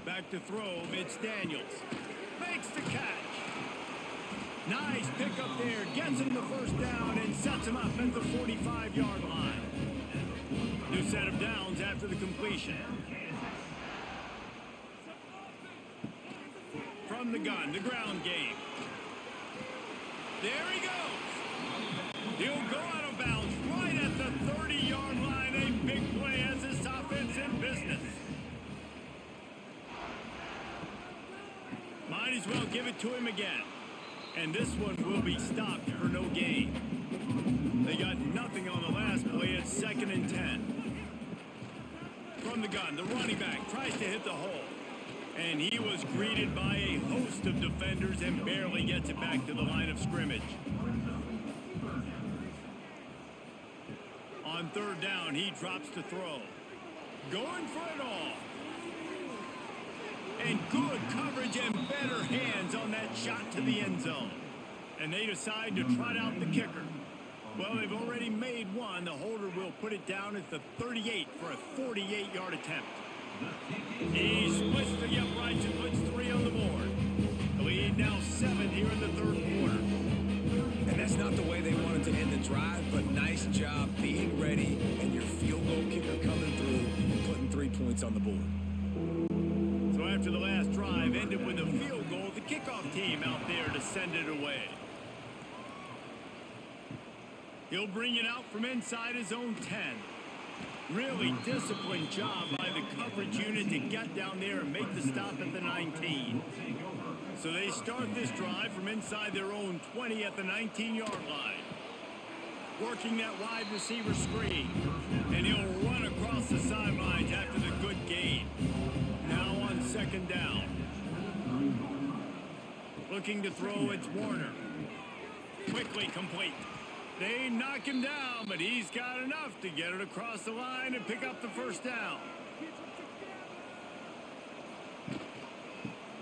Back to throw. It's Daniels. Makes the catch. Nice pickup there. Gets him the 1st down and sets him up at the 45-yard line. New set of downs after the completion. From the gun, the ground game. There he goes. He'll go out of bounds right at the 30-yard line. A big play as this offense in business. Might as well give it to him again. And this one will be stopped for no gain. They got nothing on the last play. It's 2nd and 10. From the gun, the running back tries to hit the hole. And he was greeted by a host of defenders and barely gets it back to the line of scrimmage. On 3rd down, he drops to throw. Going for it all. And good coverage and better hands on that shot to the end zone. And they decide to trot out the kicker. Well, they've already made one. The holder will put it down at the 38 for a 48-yard attempt. He splits the uprights and puts 3 on the board. The lead now 7 here in the 3rd quarter. And that's not the way they wanted to end the drive, but nice job being ready, and you're points on the board. So after the last drive ended with a field goal, the kickoff team out there to send it away. He'll bring it out from inside his own 10. Really disciplined job by the coverage unit to get down there and make the stop at the 19. So they start this drive from inside their own 20 at the 19-yard line. Working that wide receiver screen. And he'll run across the sidelines after the good gain. Now on second down. Looking to throw, it's Warner. Quickly complete. They knock him down, but he's got enough to get it across the line and pick up the first down.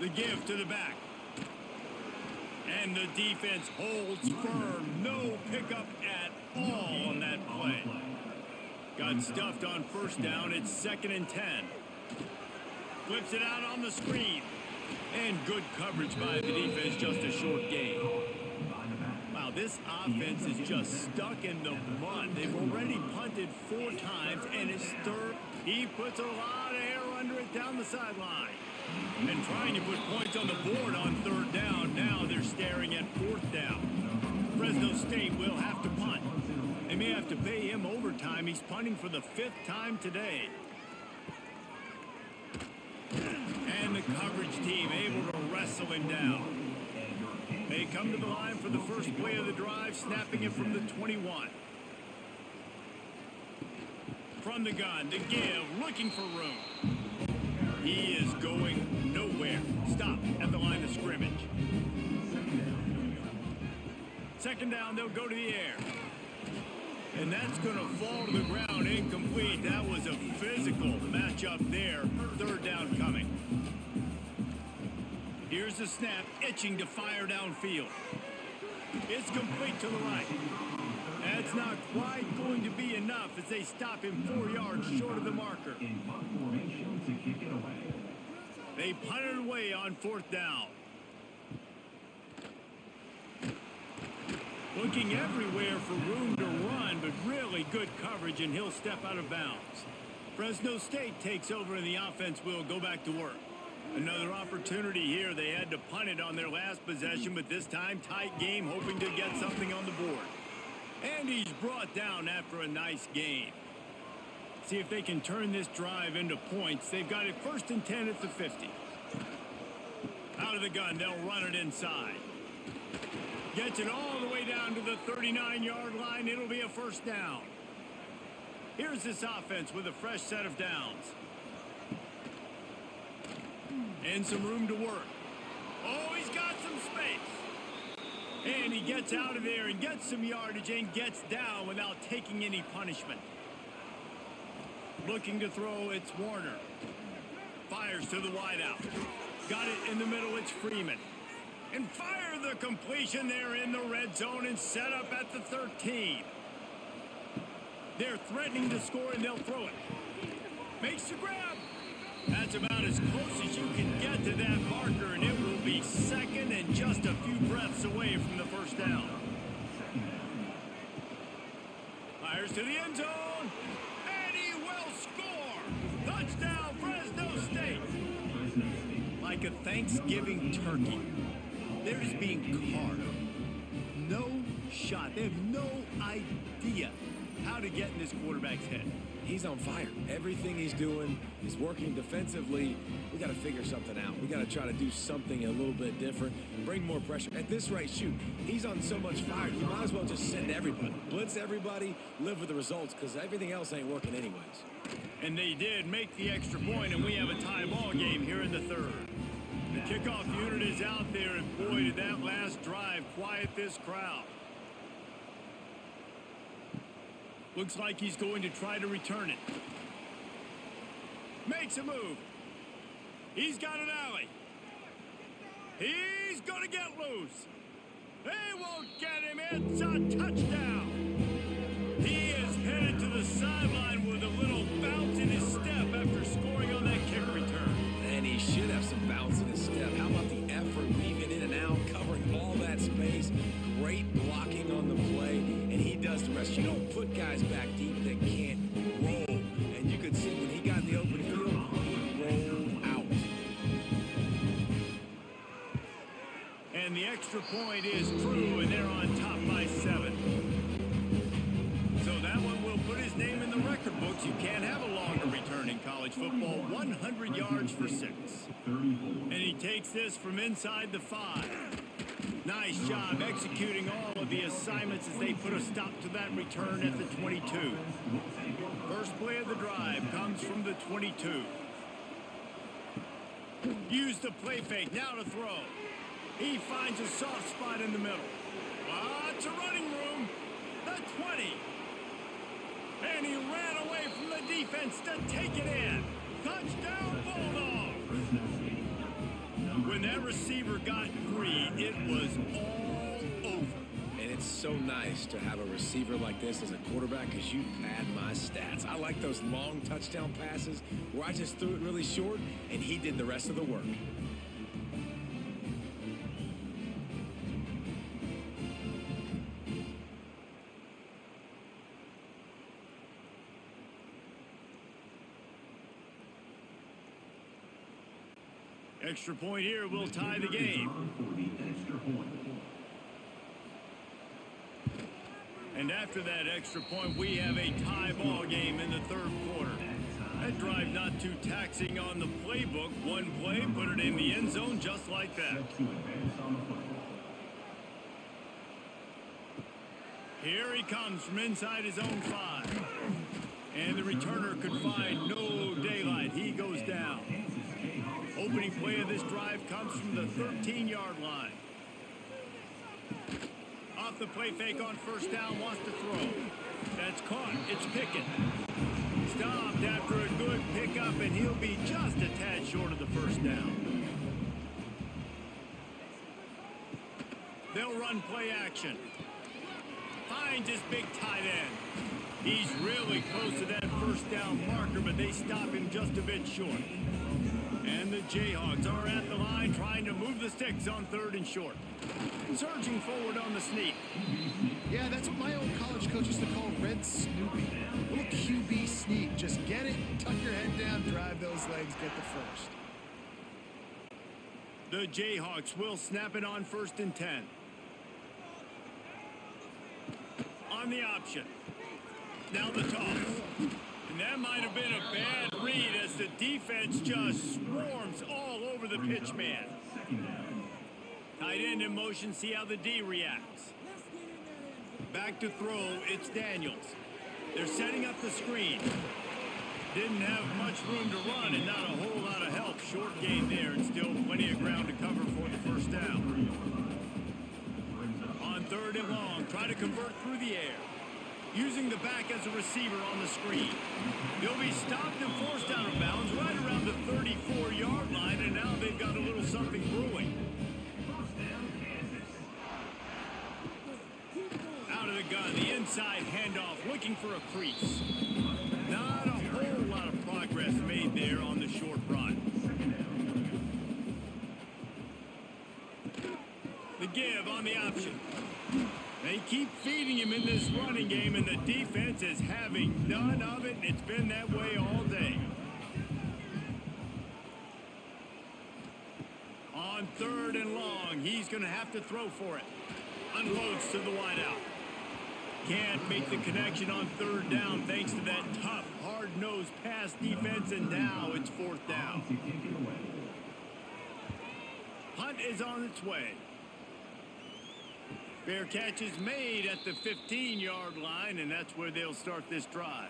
The give to the back. And the defense holds firm. No pickup at all on that play. Got stuffed on first down. It's 2nd and 10. Flips it out on the screen. And good coverage by the defense, just a short gain. Wow, this offense is just stuck in the mud. They've already punted 4 times, and it's third. He puts a lot of air under it down the sideline. And trying to put points on the board on 3rd down. Now they're staring at 4th down. Fresno State will have to punt. They may have to pay him overtime. He's punting for the 5th time today. And the coverage team able to wrestle him down. They come to the line for the first play of the drive, snapping it from the 21. From the gun, to give, looking for room. He is going nowhere. Stop at the line of scrimmage. 2nd down, they'll go to the air. And that's going to fall to the ground, incomplete. That was a physical matchup there. 3rd down coming. Here's the snap, itching to fire downfield. It's complete to the right. That's not quite going to be enough as they stop him 4 yards short of the marker. They punt it away on 4th down. Looking everywhere for room to run, but really good coverage, and he'll step out of bounds. Fresno State takes over, and the offense will go back to work. Another opportunity here. They had to punt it on their last possession, but this time tight game, hoping to get something on the board. And he's brought down after a nice gain. See if they can turn this drive into points. They've got it 1st and 10 at the 50. Out of the gun, they'll run it inside. Gets it all the way down to the 39-yard line. It'll be a 1st down. Here's this offense with a fresh set of downs. And some room to work. Oh, he's got some space. And he gets out of there and gets some yardage and gets down without taking any punishment. Looking to throw, it's Warner. Fires to the wideout. Got it in the middle, it's Freeman. And fire the completion there in the red zone and set up at the 13. They're threatening to score, and they'll throw it. Makes the grab. That's about as close as you can get to that marker, and it will be 2nd and just a few breaths away from the 1st down. Fires to the end zone, and he will score. Touchdown, Fresno State. Like a Thanksgiving turkey, they're just being carved. No shot. They have no idea how to get in this quarterback's head. He's on fire. Everything he's doing is working defensively. We got to figure something out. We got to try to do something a little bit different, bring more pressure. At this rate, shoot, he's on so much fire, you might as well just send everybody. Blitz everybody, live with the results, because everything else ain't working anyways. And they did make the extra point, and we have a tie ball game here in the 3rd. The kickoff unit is out there, and boy, did that last drive quiet this crowd. Looks like he's going to try to return it. Makes a move. He's got an alley. He's going to get loose. They won't get him. It's a touchdown. He is headed to the sideline with a little bounce in his step after scoring on that kick return. And he should have some bounce in his step. How about the effort, weaving in and out, covering all that space, great blocking on the play, and he does the rest. You don't put guys back deep that can't roll. And you could see when he got in the open field, extra point is true, and they're on top by 7. So that one will put his name in the record books. You can't have a longer return in college football. 100 yards for 6. And he takes this from inside the 5. Nice job executing all of the assignments as they put a stop to that return at the 22. First play of the drive comes from the 22. Use the play fake, now to throw. He finds a soft spot in the middle. Lots of running room. The 20. And he ran away from the defense to take it in. Touchdown, Bulldogs. When that receiver got free, it was all over. And it's so nice to have a receiver like this as a quarterback because you pad my stats. I like those long touchdown passes where I just threw it really short and he did the rest of the work. Extra point here will tie the game. And after that extra point, we have a tie ball game in the 3rd quarter. That drive not too taxing on the playbook. One play, put it in the end zone just like that. Here he comes from inside his own 5. And the returner could find no daylight. He goes down. Opening play of this drive comes from the 13-yard line. Off the play fake on first down, wants to throw. That's caught. It's Pickett. Stopped after a good pickup, and he'll be just a tad short of the first down. They'll run play action. Finds his big tight end. He's really close to that first down marker, but they stop him just a bit short. And the Jayhawks are at the line trying to move the sticks on 3rd and short. Surging forward on the sneak. Yeah, that's what my old college coach used to call Red Snoopy. Little QB sneak. Just get it, tuck your head down, drive those legs, get the first. The Jayhawks will snap it on 1st and 10. On the option. Now the toss. And that might have been a bad read as the defense just swarms all over the pitch man. Tight end in motion, see how the D reacts. Back to throw, it's Daniels. They're setting up the screen. Didn't have much room to run and not a whole lot of help. Short game there and still plenty of ground to cover for the first down. On 3rd and long, try to convert through the air. Using the back as a receiver on the screen. He'll be stopped and forced out of bounds right around the 34-yard line, and now they've got a little something brewing. Out of the gun, the inside handoff, looking for a crease. Not a whole lot of progress made there on the short run. The give on the option. They keep feeding him in this running game, and the defense is having none of it, and it's been that way all day. On 3rd and long, he's going to have to throw for it. Unloads to the wideout. Can't make the connection on 3rd down thanks to that tough, hard-nosed pass defense, and now it's 4th down. Hunt is on its way. Fair catch is made at the 15-yard line, and that's where they'll start this drive.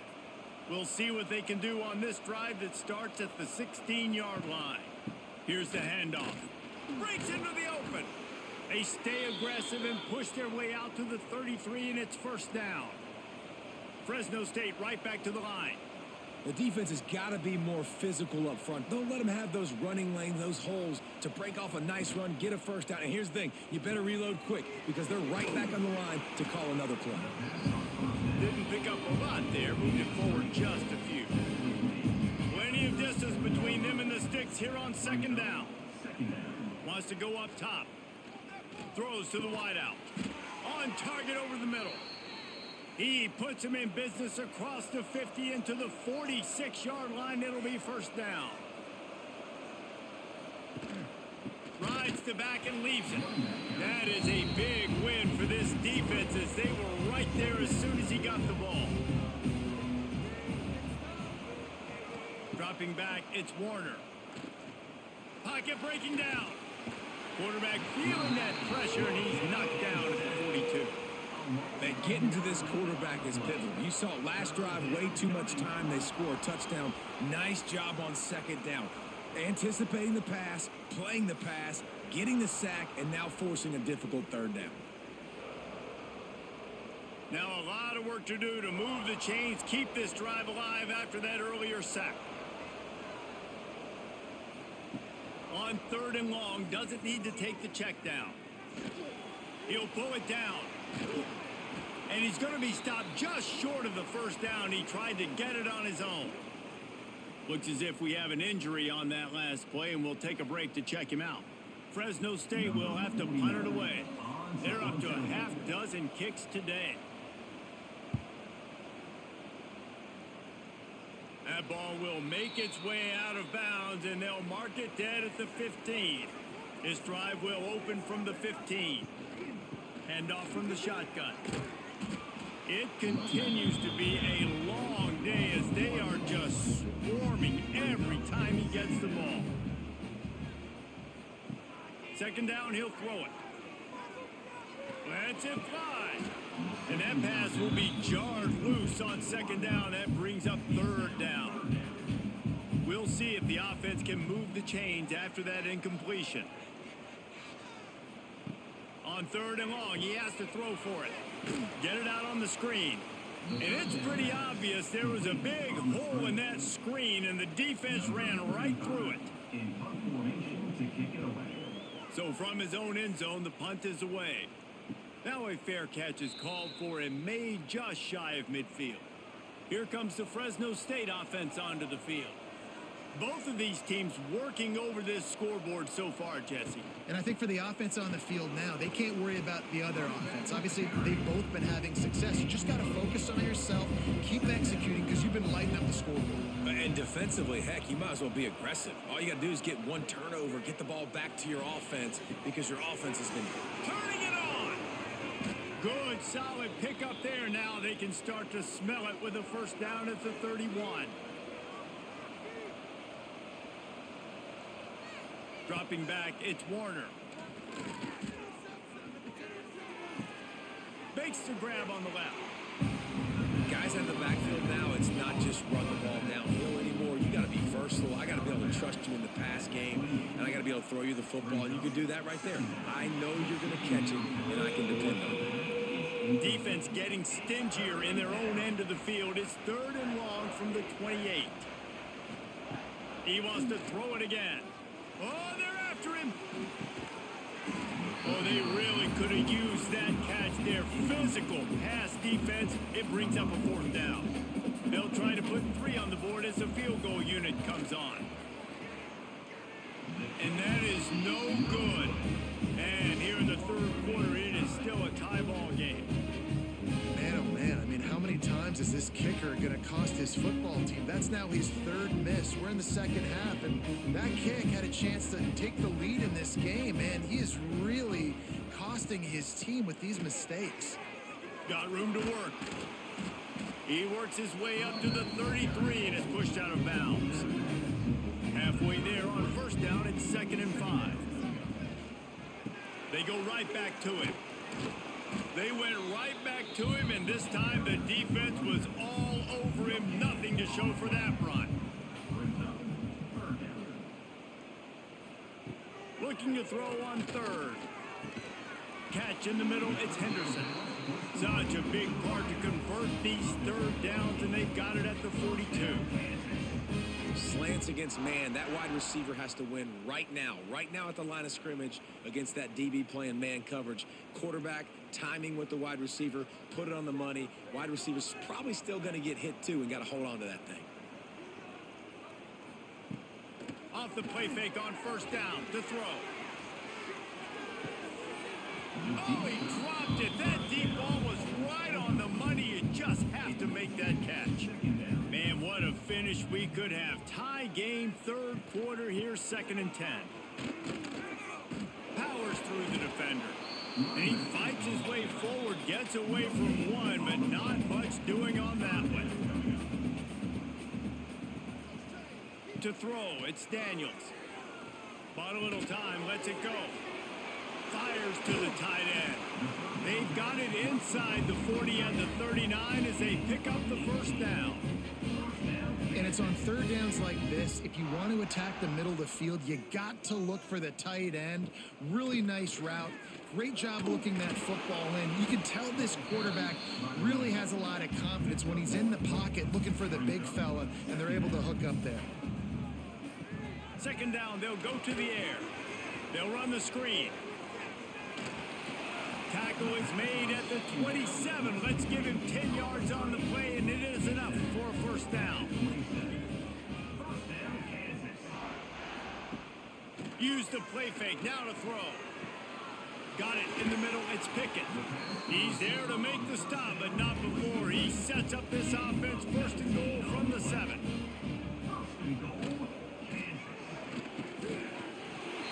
We'll see what they can do on this drive that starts at the 16-yard line. Here's the handoff. Breaks into the open. They stay aggressive and push their way out to the 33, and it's 1st down. Fresno State right back to the line. The defense has got to be more physical up front. Don't let them have those running lanes, those holes to break off a nice run, get a first down. And here's the thing, you better reload quick because they're right back on the line to call another play. Didn't pick up a lot there, moved it forward just a few. Plenty of distance between them and the sticks here on 2nd down. Wants to go up top. Throws to the wideout. On target over the middle. He puts him in business across the 50 into the 46-yard line. It'll be 1st down. Rides takes it back and leaves it. That is a big win for this defense as they were right there as soon as he got the ball. Dropping back, it's Warner. Pocket breaking down. Quarterback feeling that pressure, and he's knocked down at the 42. Man, getting to this quarterback is pivotal. You saw it last drive, way too much time. They score a touchdown. Nice job on second down. Anticipating the pass, playing the pass, getting the sack, and now forcing a difficult third down. Now a lot of work to do to move the chains, keep this drive alive after that earlier sack. On third and long, doesn't need to take the check down. He'll pull it down. And he's going to be stopped just short of the first down. He tried to get it on his own. Looks as if we have an injury on that last play, and we'll take a break to check him out. Fresno State will have to punt it away. They're up to a half dozen kicks today. That ball will make its way out of bounds, and they'll mark it dead at the 15. This drive will open from the 15. Handoff from the shotgun. It continues to be a long day as they are just swarming every time he gets the ball. Second down, he'll throw it. Lets it fly. And that pass will be jarred loose on second down. That brings up third down. We'll see if the offense can move the chains after that incompletion. On third and long, he has to throw for it. Get it out on the screen. And it's pretty obvious there was a big hole in that screen, and the defense ran right through it. So from his own end zone, the punt is away. Now a fair catch is called for and made just shy of midfield. Here comes the Fresno State offense onto the field. Both of these teams working over this scoreboard so far, Jesse. And I think for the offense on the field now, they can't worry about the other offense. Obviously, they've both been having success. You just got to focus on yourself, keep executing, because you've been lighting up the scoreboard. And defensively, heck, you might as well be aggressive. All you got to do is get one turnover, get the ball back to your offense, because your offense has been turning it on. Good, solid pickup there. Now they can start to smell it with a first down at the 31. Dropping back, it's Warner. Makes the grab on the left. Guys in the backfield now, it's not just run the ball downhill anymore. You got to be versatile. I got to be able to trust you in the pass game, and I got to be able to throw you the football, and you can do that right there. I know you're going to catch it, and I can depend on it. Defense getting stingier in their own end of the field. It's third and long from the 28. He wants to throw it again. Oh, they're after him. Oh, they really could have used that catch there. Physical pass defense. It brings up a fourth down. They'll try to put 3 on the board as the field goal unit comes on. And that is no good. And here in the third quarter, it is still a tie ball game. Man, oh man, I mean, how many times is this kicker going to cost his football team? That's now his third miss. We're in the second half, and that kick had a chance to take the lead in this game, man. He is really costing his team with these mistakes. Got room to work. He works his way up to the 33 and is pushed out of bounds. Halfway there on first down, it's 2nd and 5. They go right back to him. They went right back to him, and this time the defense was all over him. Nothing to show for that run. Looking to throw on third. Catch in the middle, it's Henderson. Such a big part to convert these third downs, and they've got it at the 42. Slants against man. That wide receiver has to win right now at the line of scrimmage against that DB playing man coverage. Quarterback, timing with the wide receiver, put it on the money. Wide receiver's probably still going to get hit too and got to hold on to that thing. Off the play fake on first down to throw. Oh, he dropped it. That deep ball was right on the money. You just have to make that catch. Man, what a finish we could have. Tie game, third quarter here, 2nd and 10. powers through the defender. And he fights his way forward, gets away from one, but not much doing on that one. To throw, it's Daniels. Bought a little time, lets it go. Fires to the tight end. They've got it inside the 40 and the 39 as they pick up the first down. And it's on third downs like this. If you want to attack the middle of the field, you got to look for the tight end. Really nice route. Great job looking that football in. You can tell this quarterback really has a lot of confidence when he's in the pocket looking for the big fella, and they're able to hook up there. Second down, they'll go to the air. They'll run the screen. Tackle is made at the 27. Let's give him 10 yards on the play, and it is enough for a first down. Use the play fake. Now to throw. Got it in the middle. It's Pickett. He's there to make the stop, but not before. He sets up this offense first and goal from the 7.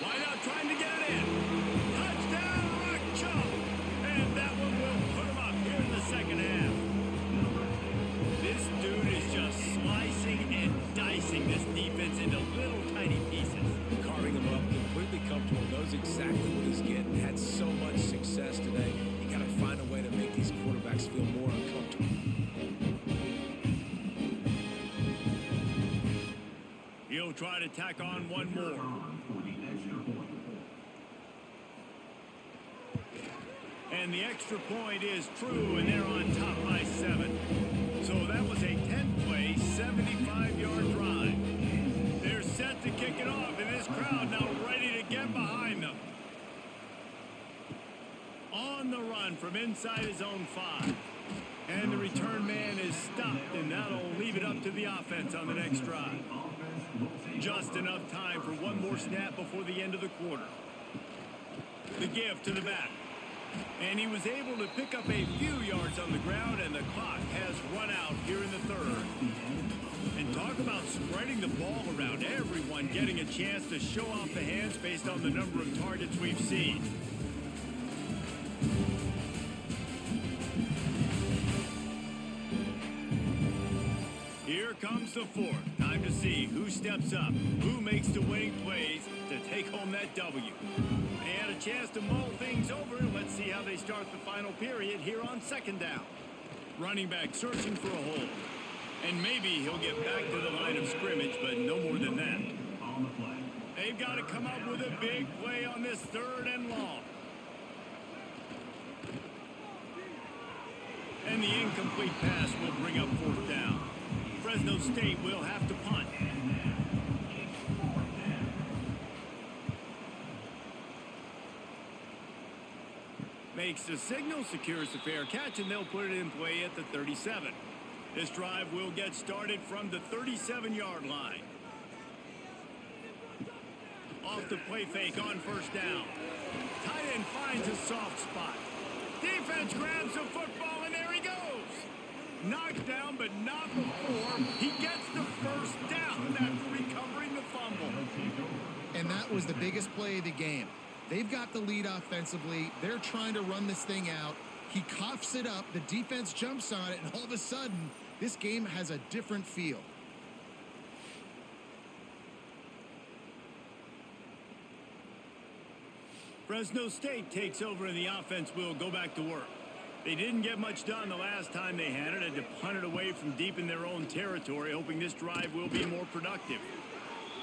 Wide out trying to get it in. Touchdown, Rock Chop. And that one will put him up here in the second half. This dude is just slicing and dicing this defense into little tiny pieces. Carving him up, completely comfortable, knows exactly what he's getting, had so much success today. You got to find a way to make these quarterbacks feel more uncomfortable. He'll try to tack on one more. And the extra point is true, and they're on top by 7. So that was a 10-play, 75-yard drive. They're set to kick it off, and this crowd now ready to get behind them. On the run from inside his own 5. And the return man is stopped, and that'll leave it up to the offense on the next drive. Just enough time for one more snap before the end of the quarter. The give to the back. And he was able to pick up a few yards on the ground, and the clock has run out here in the third. And talk about spreading the ball around, everyone getting a chance to show off the hands based on the number of targets we've seen. Here comes the fourth. Time to see who steps up, who makes the winning plays to take home that W. They had a chance to mull things over. Let's see how they start the final period here on second down. Running back searching for a hole. And maybe he'll get back to the line of scrimmage, but no more than that. They've got to come up with a big play on this third and long. And the incomplete pass will bring up fourth down. Fresno State will have to punt. Makes the signal, secures the fair catch, and they'll put it in play at the 37. This drive will get started from the 37-yard line. Off the play fake on first down. Tight end finds a soft spot. Defense grabs the football, and there he goes. Knocked down, but not before he gets the first down after recovering the fumble. And that was the biggest play of the game. They've got the lead offensively. They're trying to run this thing out. He coughs it up. The defense jumps on it, and all of a sudden, this game has a different feel. Fresno State takes over, and the offense will go back to work. They didn't get much done the last time they had it. Had to punt it away from deep in their own territory, hoping this drive will be more productive.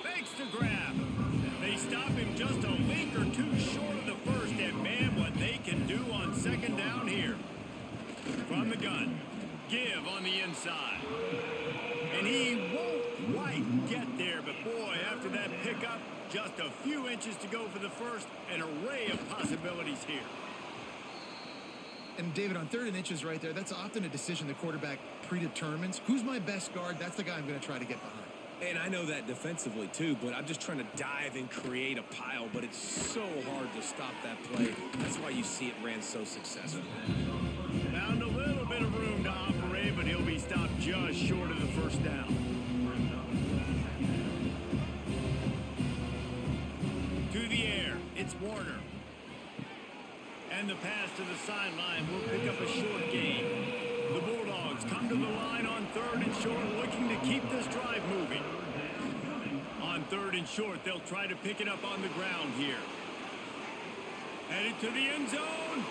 Fakes to grab. They stop him just a link or two short of the first, and man, what they can do on second down here. From the gun, give on the inside. And he won't quite get there, but boy, after that pickup, just a few inches to go for the first, an array of possibilities here. And David, on third and inches right there, that's often a decision the quarterback predetermines. Who's my best guard? That's the guy I'm going to try to get behind. And I know that defensively, too, but I'm just trying to dive and create a pile, but it's so hard to stop that play. That's why you see it ran so successful. Found a little bit of room to operate, but he'll be stopped just short of the first down. To the air, it's Warner. And the pass to the sideline will pick up a short gain. The Bulldogs come to the line on 3rd and short, looking to keep this drive moving. On 3rd and short, they'll try to pick it up on the ground here. Headed to the end zone.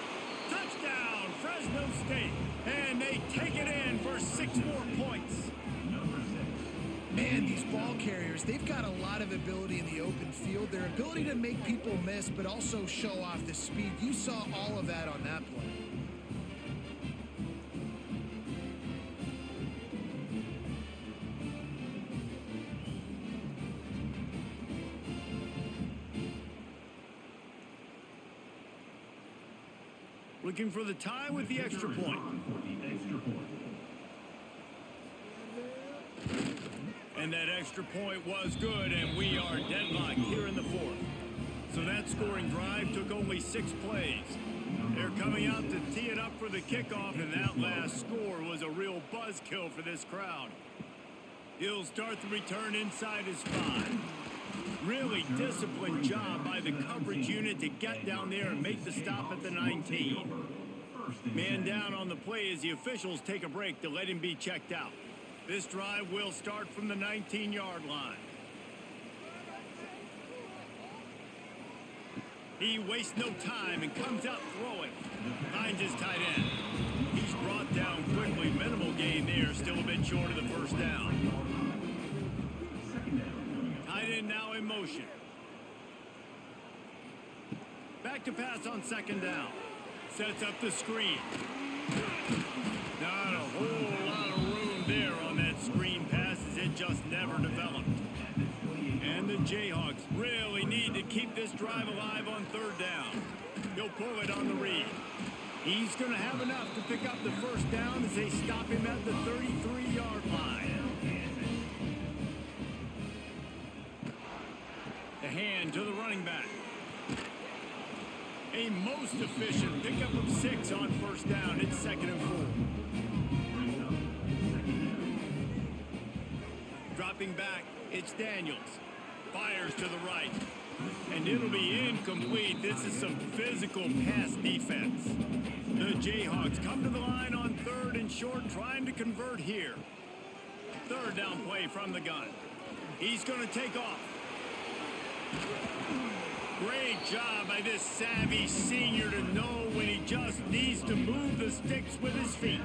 Touchdown, Fresno State. And they take it in for 6 more points. Man, these ball carriers, they've got a lot of ability in the open field. Their ability to make people miss, but also show off the speed. You saw all of that on that play. Looking for the tie with the extra point. And that extra point was good, and we are deadlocked here in the 4th. So that scoring drive took only 6 plays. They're coming out to tee it up for the kickoff, and that last score was a real buzzkill for this crowd. He'll start the return inside his 5. Really disciplined job by the coverage unit to get down there and make the stop at the 19. Man down on the play as the officials take a break to let him be checked out. This drive will start from the 19-yard line. He wastes no time and comes out throwing. Finds his tight end. He's brought down quickly. Minimal gain there, still a bit short of the first down. Tight end now in motion. Back to pass on 2nd down. Sets up the screen. Not a whole lot of room there on that screen pass as it just never developed. And the Jayhawks really need to keep this drive alive on 3rd down. He'll pull it on the read. He's going to have enough to pick up the first down as they stop him at the 33-yard line. The hand to the running back. A most efficient pickup of 6 on 1st down. It's 2nd and 4. Dropping back, it's Daniels. Fires to the right. And it'll be incomplete. This is some physical pass defense. The Jayhawks come to the line on 3rd and short, trying to convert here. 3rd down play from the gun. He's going to take off. Great job by this savvy senior to know when he just needs to move the sticks with his feet.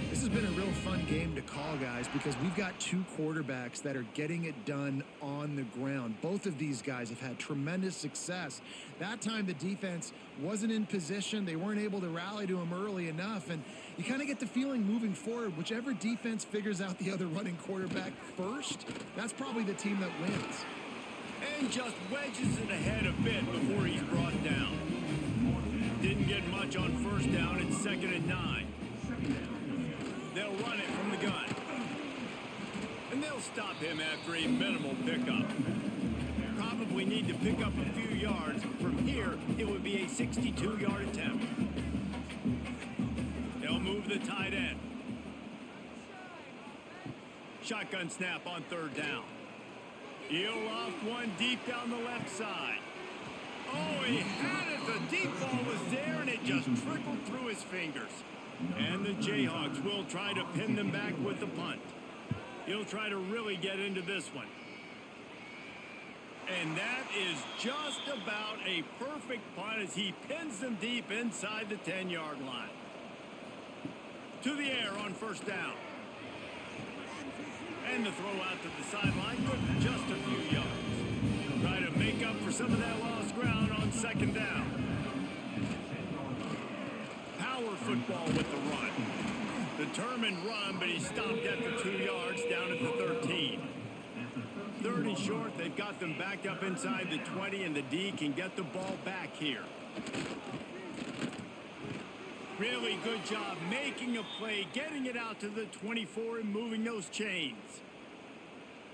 This has been a real fun game to call, guys, because we've got 2 quarterbacks that are getting it done on the ground. Both of these guys have had tremendous success. That time the defense wasn't in position. They weren't able to rally to him early enough, and you kind of get the feeling moving forward, whichever defense figures out the other running quarterback first, that's probably the team that wins. And just wedges it ahead a bit before he's brought down. Didn't get much on 1st down. It's 2nd and 9. They'll run it from the gun. And they'll stop him after a minimal pickup. Probably need to pick up a few yards. From here, it would be a 62-yard attempt. They'll move the tight end. Shotgun snap on 3rd down. He'll off one deep down the left side. Oh, he had it. The deep ball was there, and it just trickled through his fingers. And the Jayhawks will try to pin them back with the punt. He'll try to really get into this one. And that is just about a perfect punt as he pins them deep inside the 10-yard line. To the air on 1st down. And the throw out to the sideline, good for just a few yards. Try to make up for some of that lost ground on 2nd down. Power football with the run. Determined run, but he stopped after 2 yards down at the 13. 3rd and short, they've got them backed up inside the 20, and the D can get the ball back here. Really good job making a play, getting it out to the 24 and moving those chains.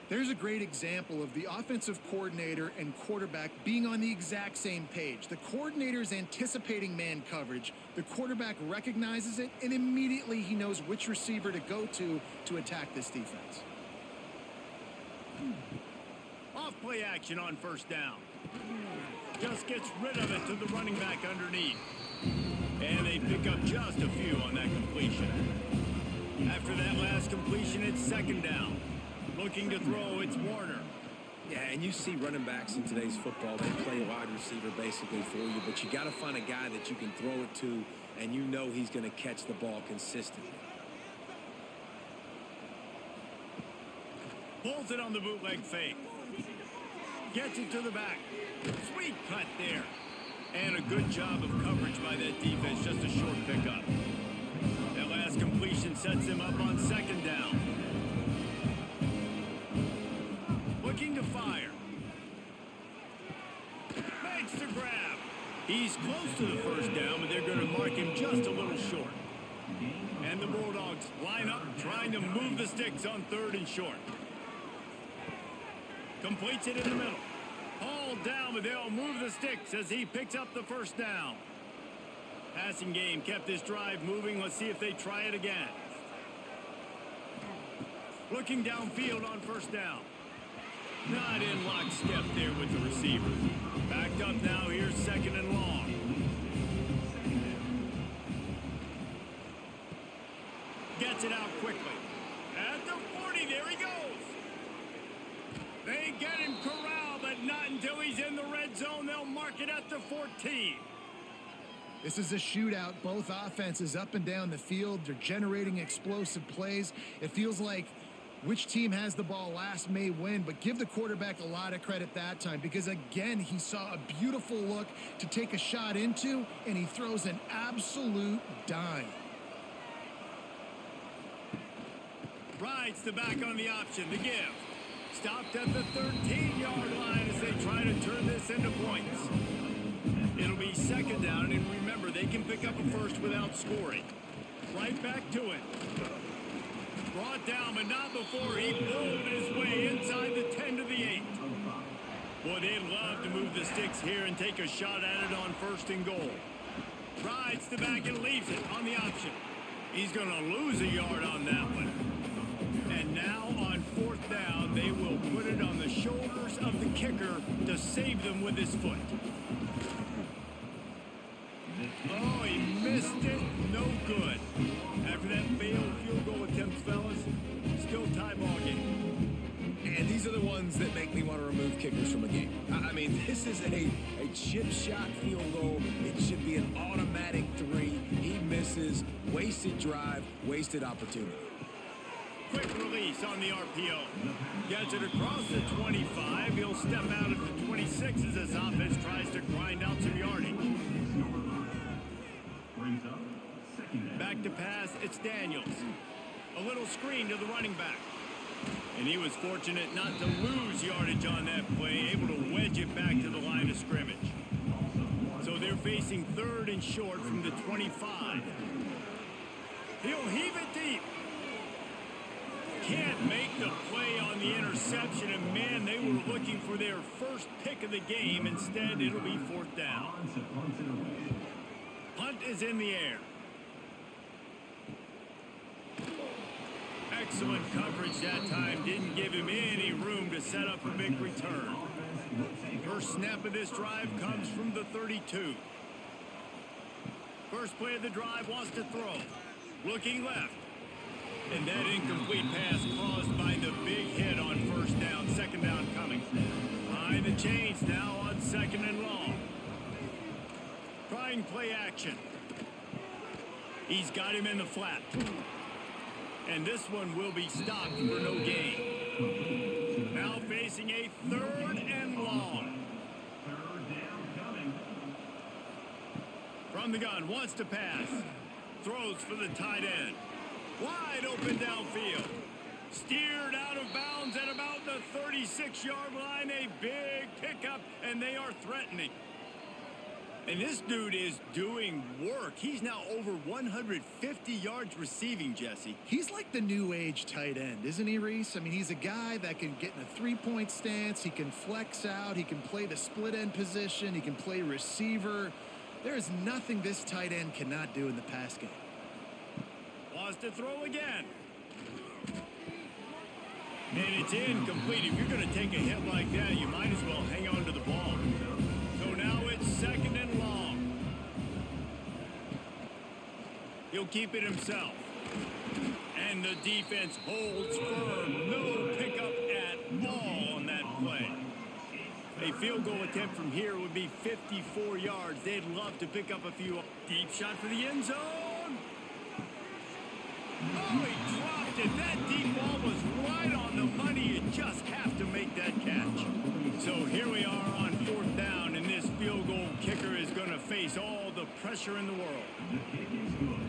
There's a great example of the offensive coordinator and quarterback being on the exact same page. The coordinator's anticipating man coverage. The quarterback recognizes it, and immediately he knows which receiver to go to attack this defense. Off play action on 1st down. Just gets rid of it to the running back underneath. And they pick up just a few on that completion. After that last completion, it's second down. Looking to throw, it's Warner. Yeah, and you see running backs in today's football, they play wide receiver basically for you, but you got to find a guy that you can throw it to, and you know he's going to catch the ball consistently. Pulls it on the bootleg fake. Gets it to the back. Sweet cut there. And a good job of coverage by that defense, just a short pickup. That last completion sets him up on second down. Looking to fire. Makes the grab. He's close to the first down, but they're going to mark him just a little short. And the Bulldogs line up, trying to move the sticks on third and short. Completes it in the middle. Hauled down, but they'll move the sticks as he picks up the first down. Passing game kept this drive moving. Let's see if they try it again. Looking downfield on first down. Not in lockstep there with the receiver. Backed up now. Here's second and long. Gets it out quickly. At the 40, there he goes. They get him corralled, but not until he's in the red zone. They'll mark it at the 14. This is a shootout. Both offenses up and down the field. They're generating explosive plays. It feels like which team has the ball last may win, but give the quarterback a lot of credit that time because, again, he saw a beautiful look to take a shot into, and he throws an absolute dime. Rides the back on the option to give. Stopped at the 13-yard line as they try to turn this into points. It'll be second down, and remember, they can pick up a first without scoring. Right back to it. Brought down, but not before he pulled his way inside the 10 to the 8. Boy, they'd love to move the sticks here and take a shot at it on first and goal. Rides the back and leaves it on the option. He's going to lose a yard on that one. And now on fourth down, they will put it on the shoulders of the kicker to save them with his foot. Oh, he missed it. No good. After that failed field goal attempt, fellas, still tie ball game. And these are the ones that make me want to remove kickers from a game. I mean, this is a chip shot field goal. It should be an automatic 3. He misses. Wasted drive, wasted opportunity. Quick release on the RPO. Gets it across the 25. He'll step out at the 26 as his offense tries to grind out some yardage. Back to pass, it's Daniels. A little screen to the running back. And he was fortunate not to lose yardage on that play, able to wedge it back to the line of scrimmage. So they're facing third and short from the 25. He'll heave it deep. Can't make the play on the interception, and man, they were looking for their first pick of the game. Instead, it'll be fourth down. Punt is in the air. Excellent coverage that time. Didn't give him any room to set up a big return. First snap of this drive comes from the 32. First play of the drive, wants to throw. Looking left. And that incomplete pass caused by the big hit on first down. Second down coming. Behind the chains now on second and long. Trying play action. He's got him in the flat. And this one will be stopped for no gain. Now facing a third and long. From the gun, wants to pass. Throws for the tight end. Wide open downfield. Steered out of bounds at about the 36-yard line. A big pickup, and they are threatening. And this dude is doing work. He's now over 150 yards receiving, Jesse. He's like the new age tight end, isn't he, Reese? I mean, he's a guy that can get in a three-point stance. He can flex out. He can play the split end position. He can play receiver. There is nothing this tight end cannot do in the pass game. Wants to throw again. And it's incomplete. If you're going to take a hit like that, you might as well hang on to the ball. So now it's second and long. He'll keep it himself. And the defense holds firm. No pickup at all on that play. A field goal attempt from here would be 54 yards. They'd love to pick up a few. Deep shot for the end zone. Oh, he dropped it. That deep ball was right on the money. You just have to make that catch. So here we are on 4th down, and this field goal kicker is going to face all the pressure in the world.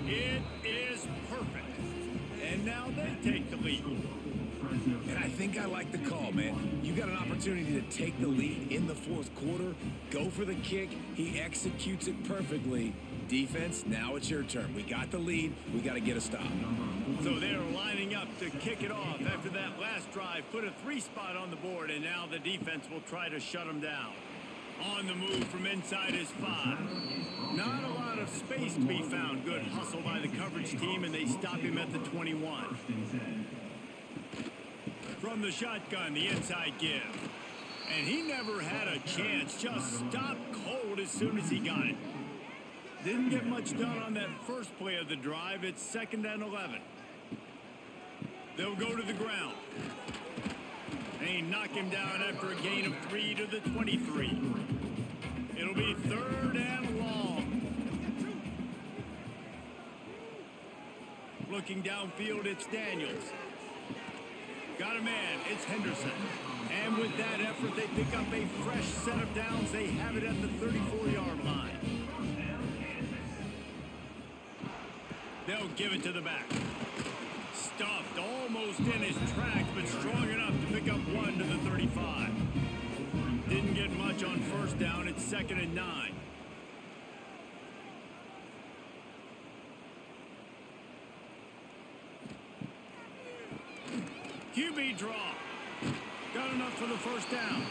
It is perfect. And now they take the lead. And I think I like the call, man. You got an opportunity to take the lead in the 4th quarter. Go for the kick. He executes it perfectly. Defense, now it's your turn. We got the lead. We got to get a stop. So they're lining up to kick it off after that last drive. Put a 3 spot on the board, and now the defense will try to shut them down. On the move from inside his 5. Not a lot of space to be found. Good hustle by the coverage team, and they stop him at the 21. From the shotgun, the inside give. And he never had a chance. Just stopped cold as soon as he got it. Didn't get much done on that first play of the drive. It's 2nd and 11. They'll go to the ground. They knock him down after a gain of 3 to the 23. It'll be 3rd and long. Looking downfield, it's Daniels. Got a man, it's Henderson. And with that effort, they pick up a fresh set of downs. They have it at the 34-yard line. They'll give it to the back. Stuffed almost in his tracks, but strong enough to pick up 1 to the 35. Didn't get much on 1st down. It's 2nd and 9. QB draw. Got enough for the 1st down.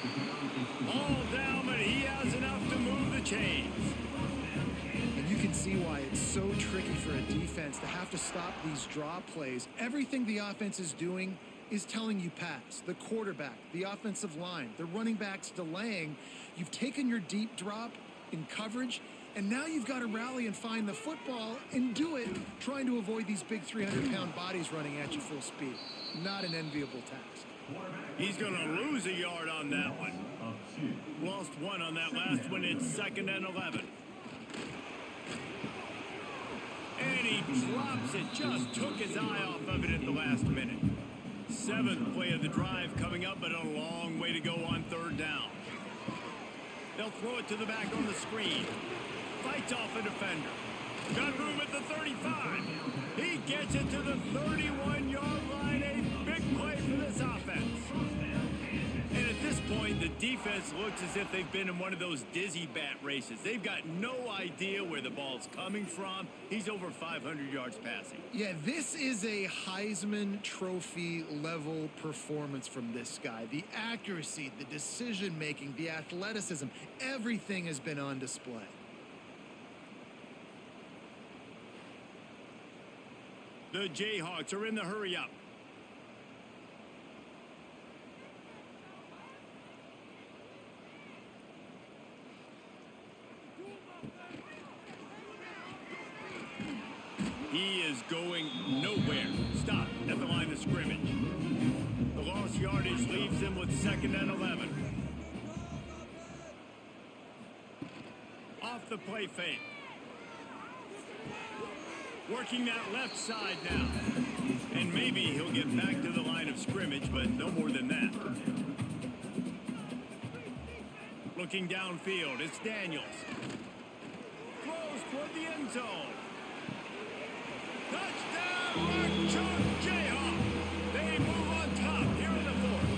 All down, but he has enough to move the chains. And you can see why it's so tricky for a defense to have to stop these draw plays. Everything the offense is doing is telling you pass. The quarterback, the offensive line, the running backs delaying. You've taken your deep drop in coverage, and now you've got to rally and find the football and do it, trying to avoid these big 300-pound bodies running at you full speed. Not an enviable task. He's going to lose a yard on that one. Lost 1 on that last one. It's 2nd and 11. And he drops it. Just took his eye off of it at the last minute. 7th play of the drive coming up, but a long way to go on 3rd down. They'll throw it to the back on the screen. Fights off a defender. Got room at the 35. He gets it to the 31-yard line. A big play for this offense. And at this point, the defense looks as if they've been in one of those dizzy bat races. They've got no idea where the ball's coming from. He's over 500 yards passing. Yeah, this is a Heisman Trophy level performance from this guy. The accuracy, the decision-making, the athleticism, everything has been on display. The Jayhawks are in the hurry-up. He is going nowhere. Stop at the line of scrimmage. The lost yardage leaves him with 2nd and 11. Off the play fake. Working that left side now. And maybe he'll get back to the line of scrimmage, but no more than that. Looking downfield, it's Daniels. Throws toward the end zone. Touchdown, Fresno Jayhawks. They move on top here in the 4th.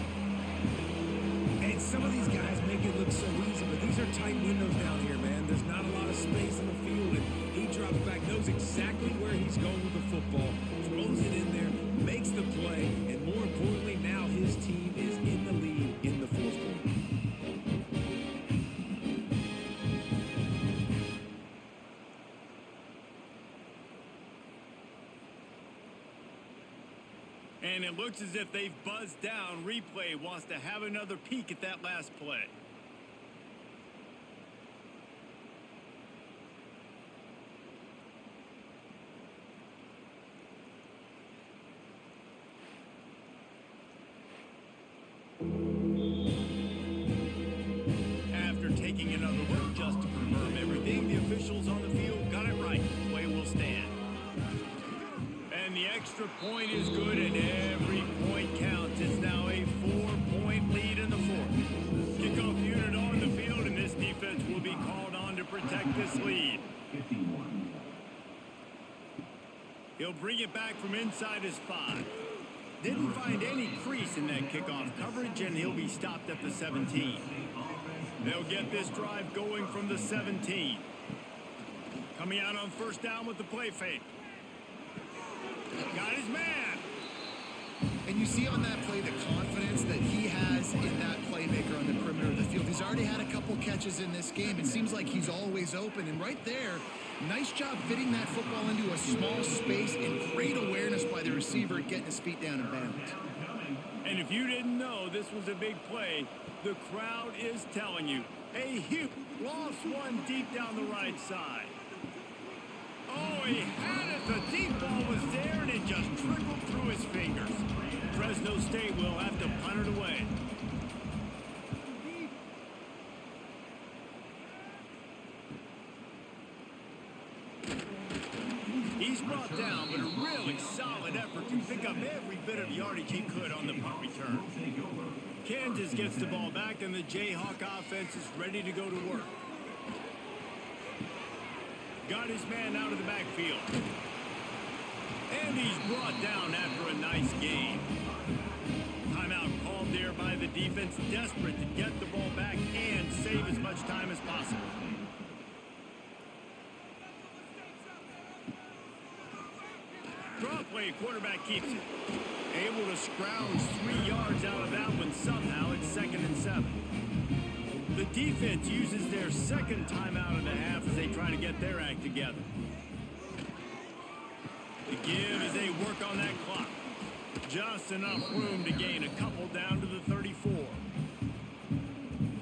And some of these guys make it look so easy, but these are tight windows down here, man. There's not a lot of space in the field, and he drops back, knows exactly where he's going with the football, throws it in there, makes the play, and more importantly, now his team is in the lead in the 4th quarter. And it looks as if they've buzzed down. Replay wants to have another peek at that last play. officials on the field got it right. Play will stand. And the extra point is good, and every point counts. It's now a 4-point lead in the fourth. Kickoff unit on the field, and this defense will be called on to protect this lead. 51. He'll bring it back from inside his 5. Didn't find any crease in that kickoff coverage, and he'll be stopped at the 17. They'll get this drive going from the 17. Coming out on first down with the play fake. Got his man. And you see on that play the confidence that he has in that playmaker on the perimeter of the field. He's already had a couple catches in this game. It seems like he's always open. And right there, nice job fitting that football into a small space and great awareness by the receiver getting his feet down and bounds. And if you didn't know this was a big play, the crowd is telling you. A huge lost one deep down the right side. Oh, he had it. The deep ball was there, and it just trickled through his fingers. Fresno State will have to punt it away. He's brought down, but a really solid effort to pick up every bit of yardage he could on the punt return. Kansas gets the ball back, and the Jayhawk offense is ready to go to work. Got his man out of the backfield. And he's brought down after a nice gain. Timeout called there by the defense, desperate to get the ball back and save as much time as possible. Draw play, quarterback keeps it. Able to scrounge 3 yards out of that one somehow. It's 2nd and 7. The defense uses their second timeout of the half as they try to get their act together. The give as they work on that clock. Just enough room to gain a couple down to the 34.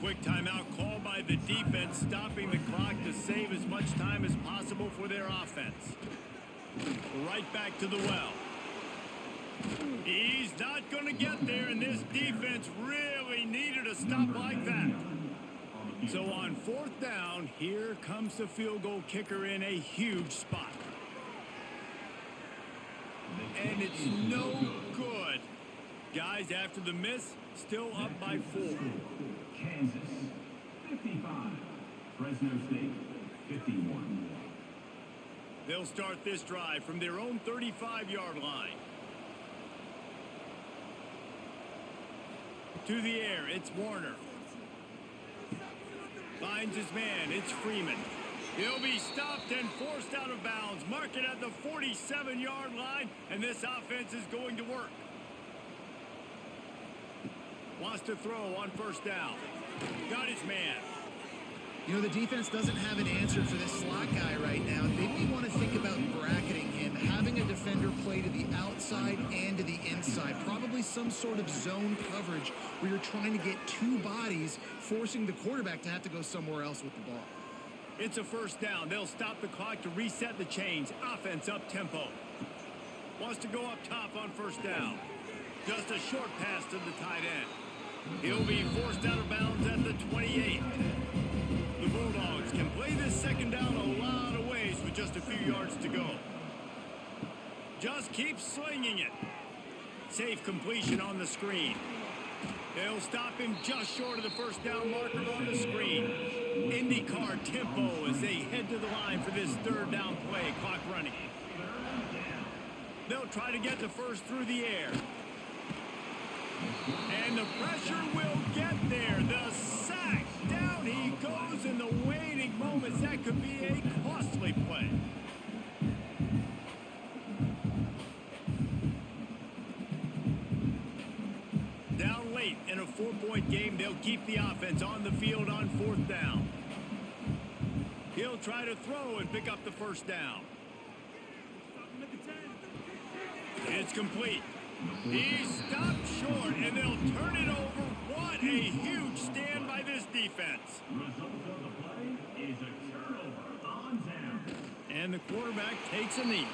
Quick timeout called by the defense, stopping the clock to save as much time as possible for their offense. Right back to the well. He's not going to get there, and this defense really needed a stop like that. So on 4th down, here comes the field goal kicker in a huge spot. And it's no good. Guys, after the miss, still up by 4. Kansas 55. Fresno State 51. They'll start this drive from their own 35-yard line. To the air, it's Warner. Finds his man, it's Freeman. He'll be stopped and forced out of bounds. Mark it at the 47-yard line, and this offense is going to work. Wants to throw on first down. Got his man. You know, the defense doesn't have an answer for this slot guy right now. They may want to think about bracketing him, having a defender play to the outside and to the inside. Probably some sort of zone coverage where you're trying to get 2 bodies, forcing the quarterback to have to go somewhere else with the ball. It's a first down. They'll stop the clock to reset the chains. Offense up tempo. Wants to go up top on first down. Just a short pass to the tight end. He'll be forced out of bounds at the 28. The Bulldogs can play this second down a lot of ways with just a few yards to go. Just keep slinging it. Safe completion on the screen. They'll stop him just short of the first down marker on the screen. IndyCar tempo as they head to the line for this 3rd down play. Clock running. They'll try to get the first through the air. And the pressure will get there. The sack. Down he goes in the waiting moments. That could be a costly play. Down late in a 4-point game, they'll keep the offense on the field on 4th down. He'll try to throw and pick up the first down. It's complete. He's stopped short, and they'll turn it over. What a huge stand by this defense. Result of the play is a turnover on down. And the quarterback takes a knee.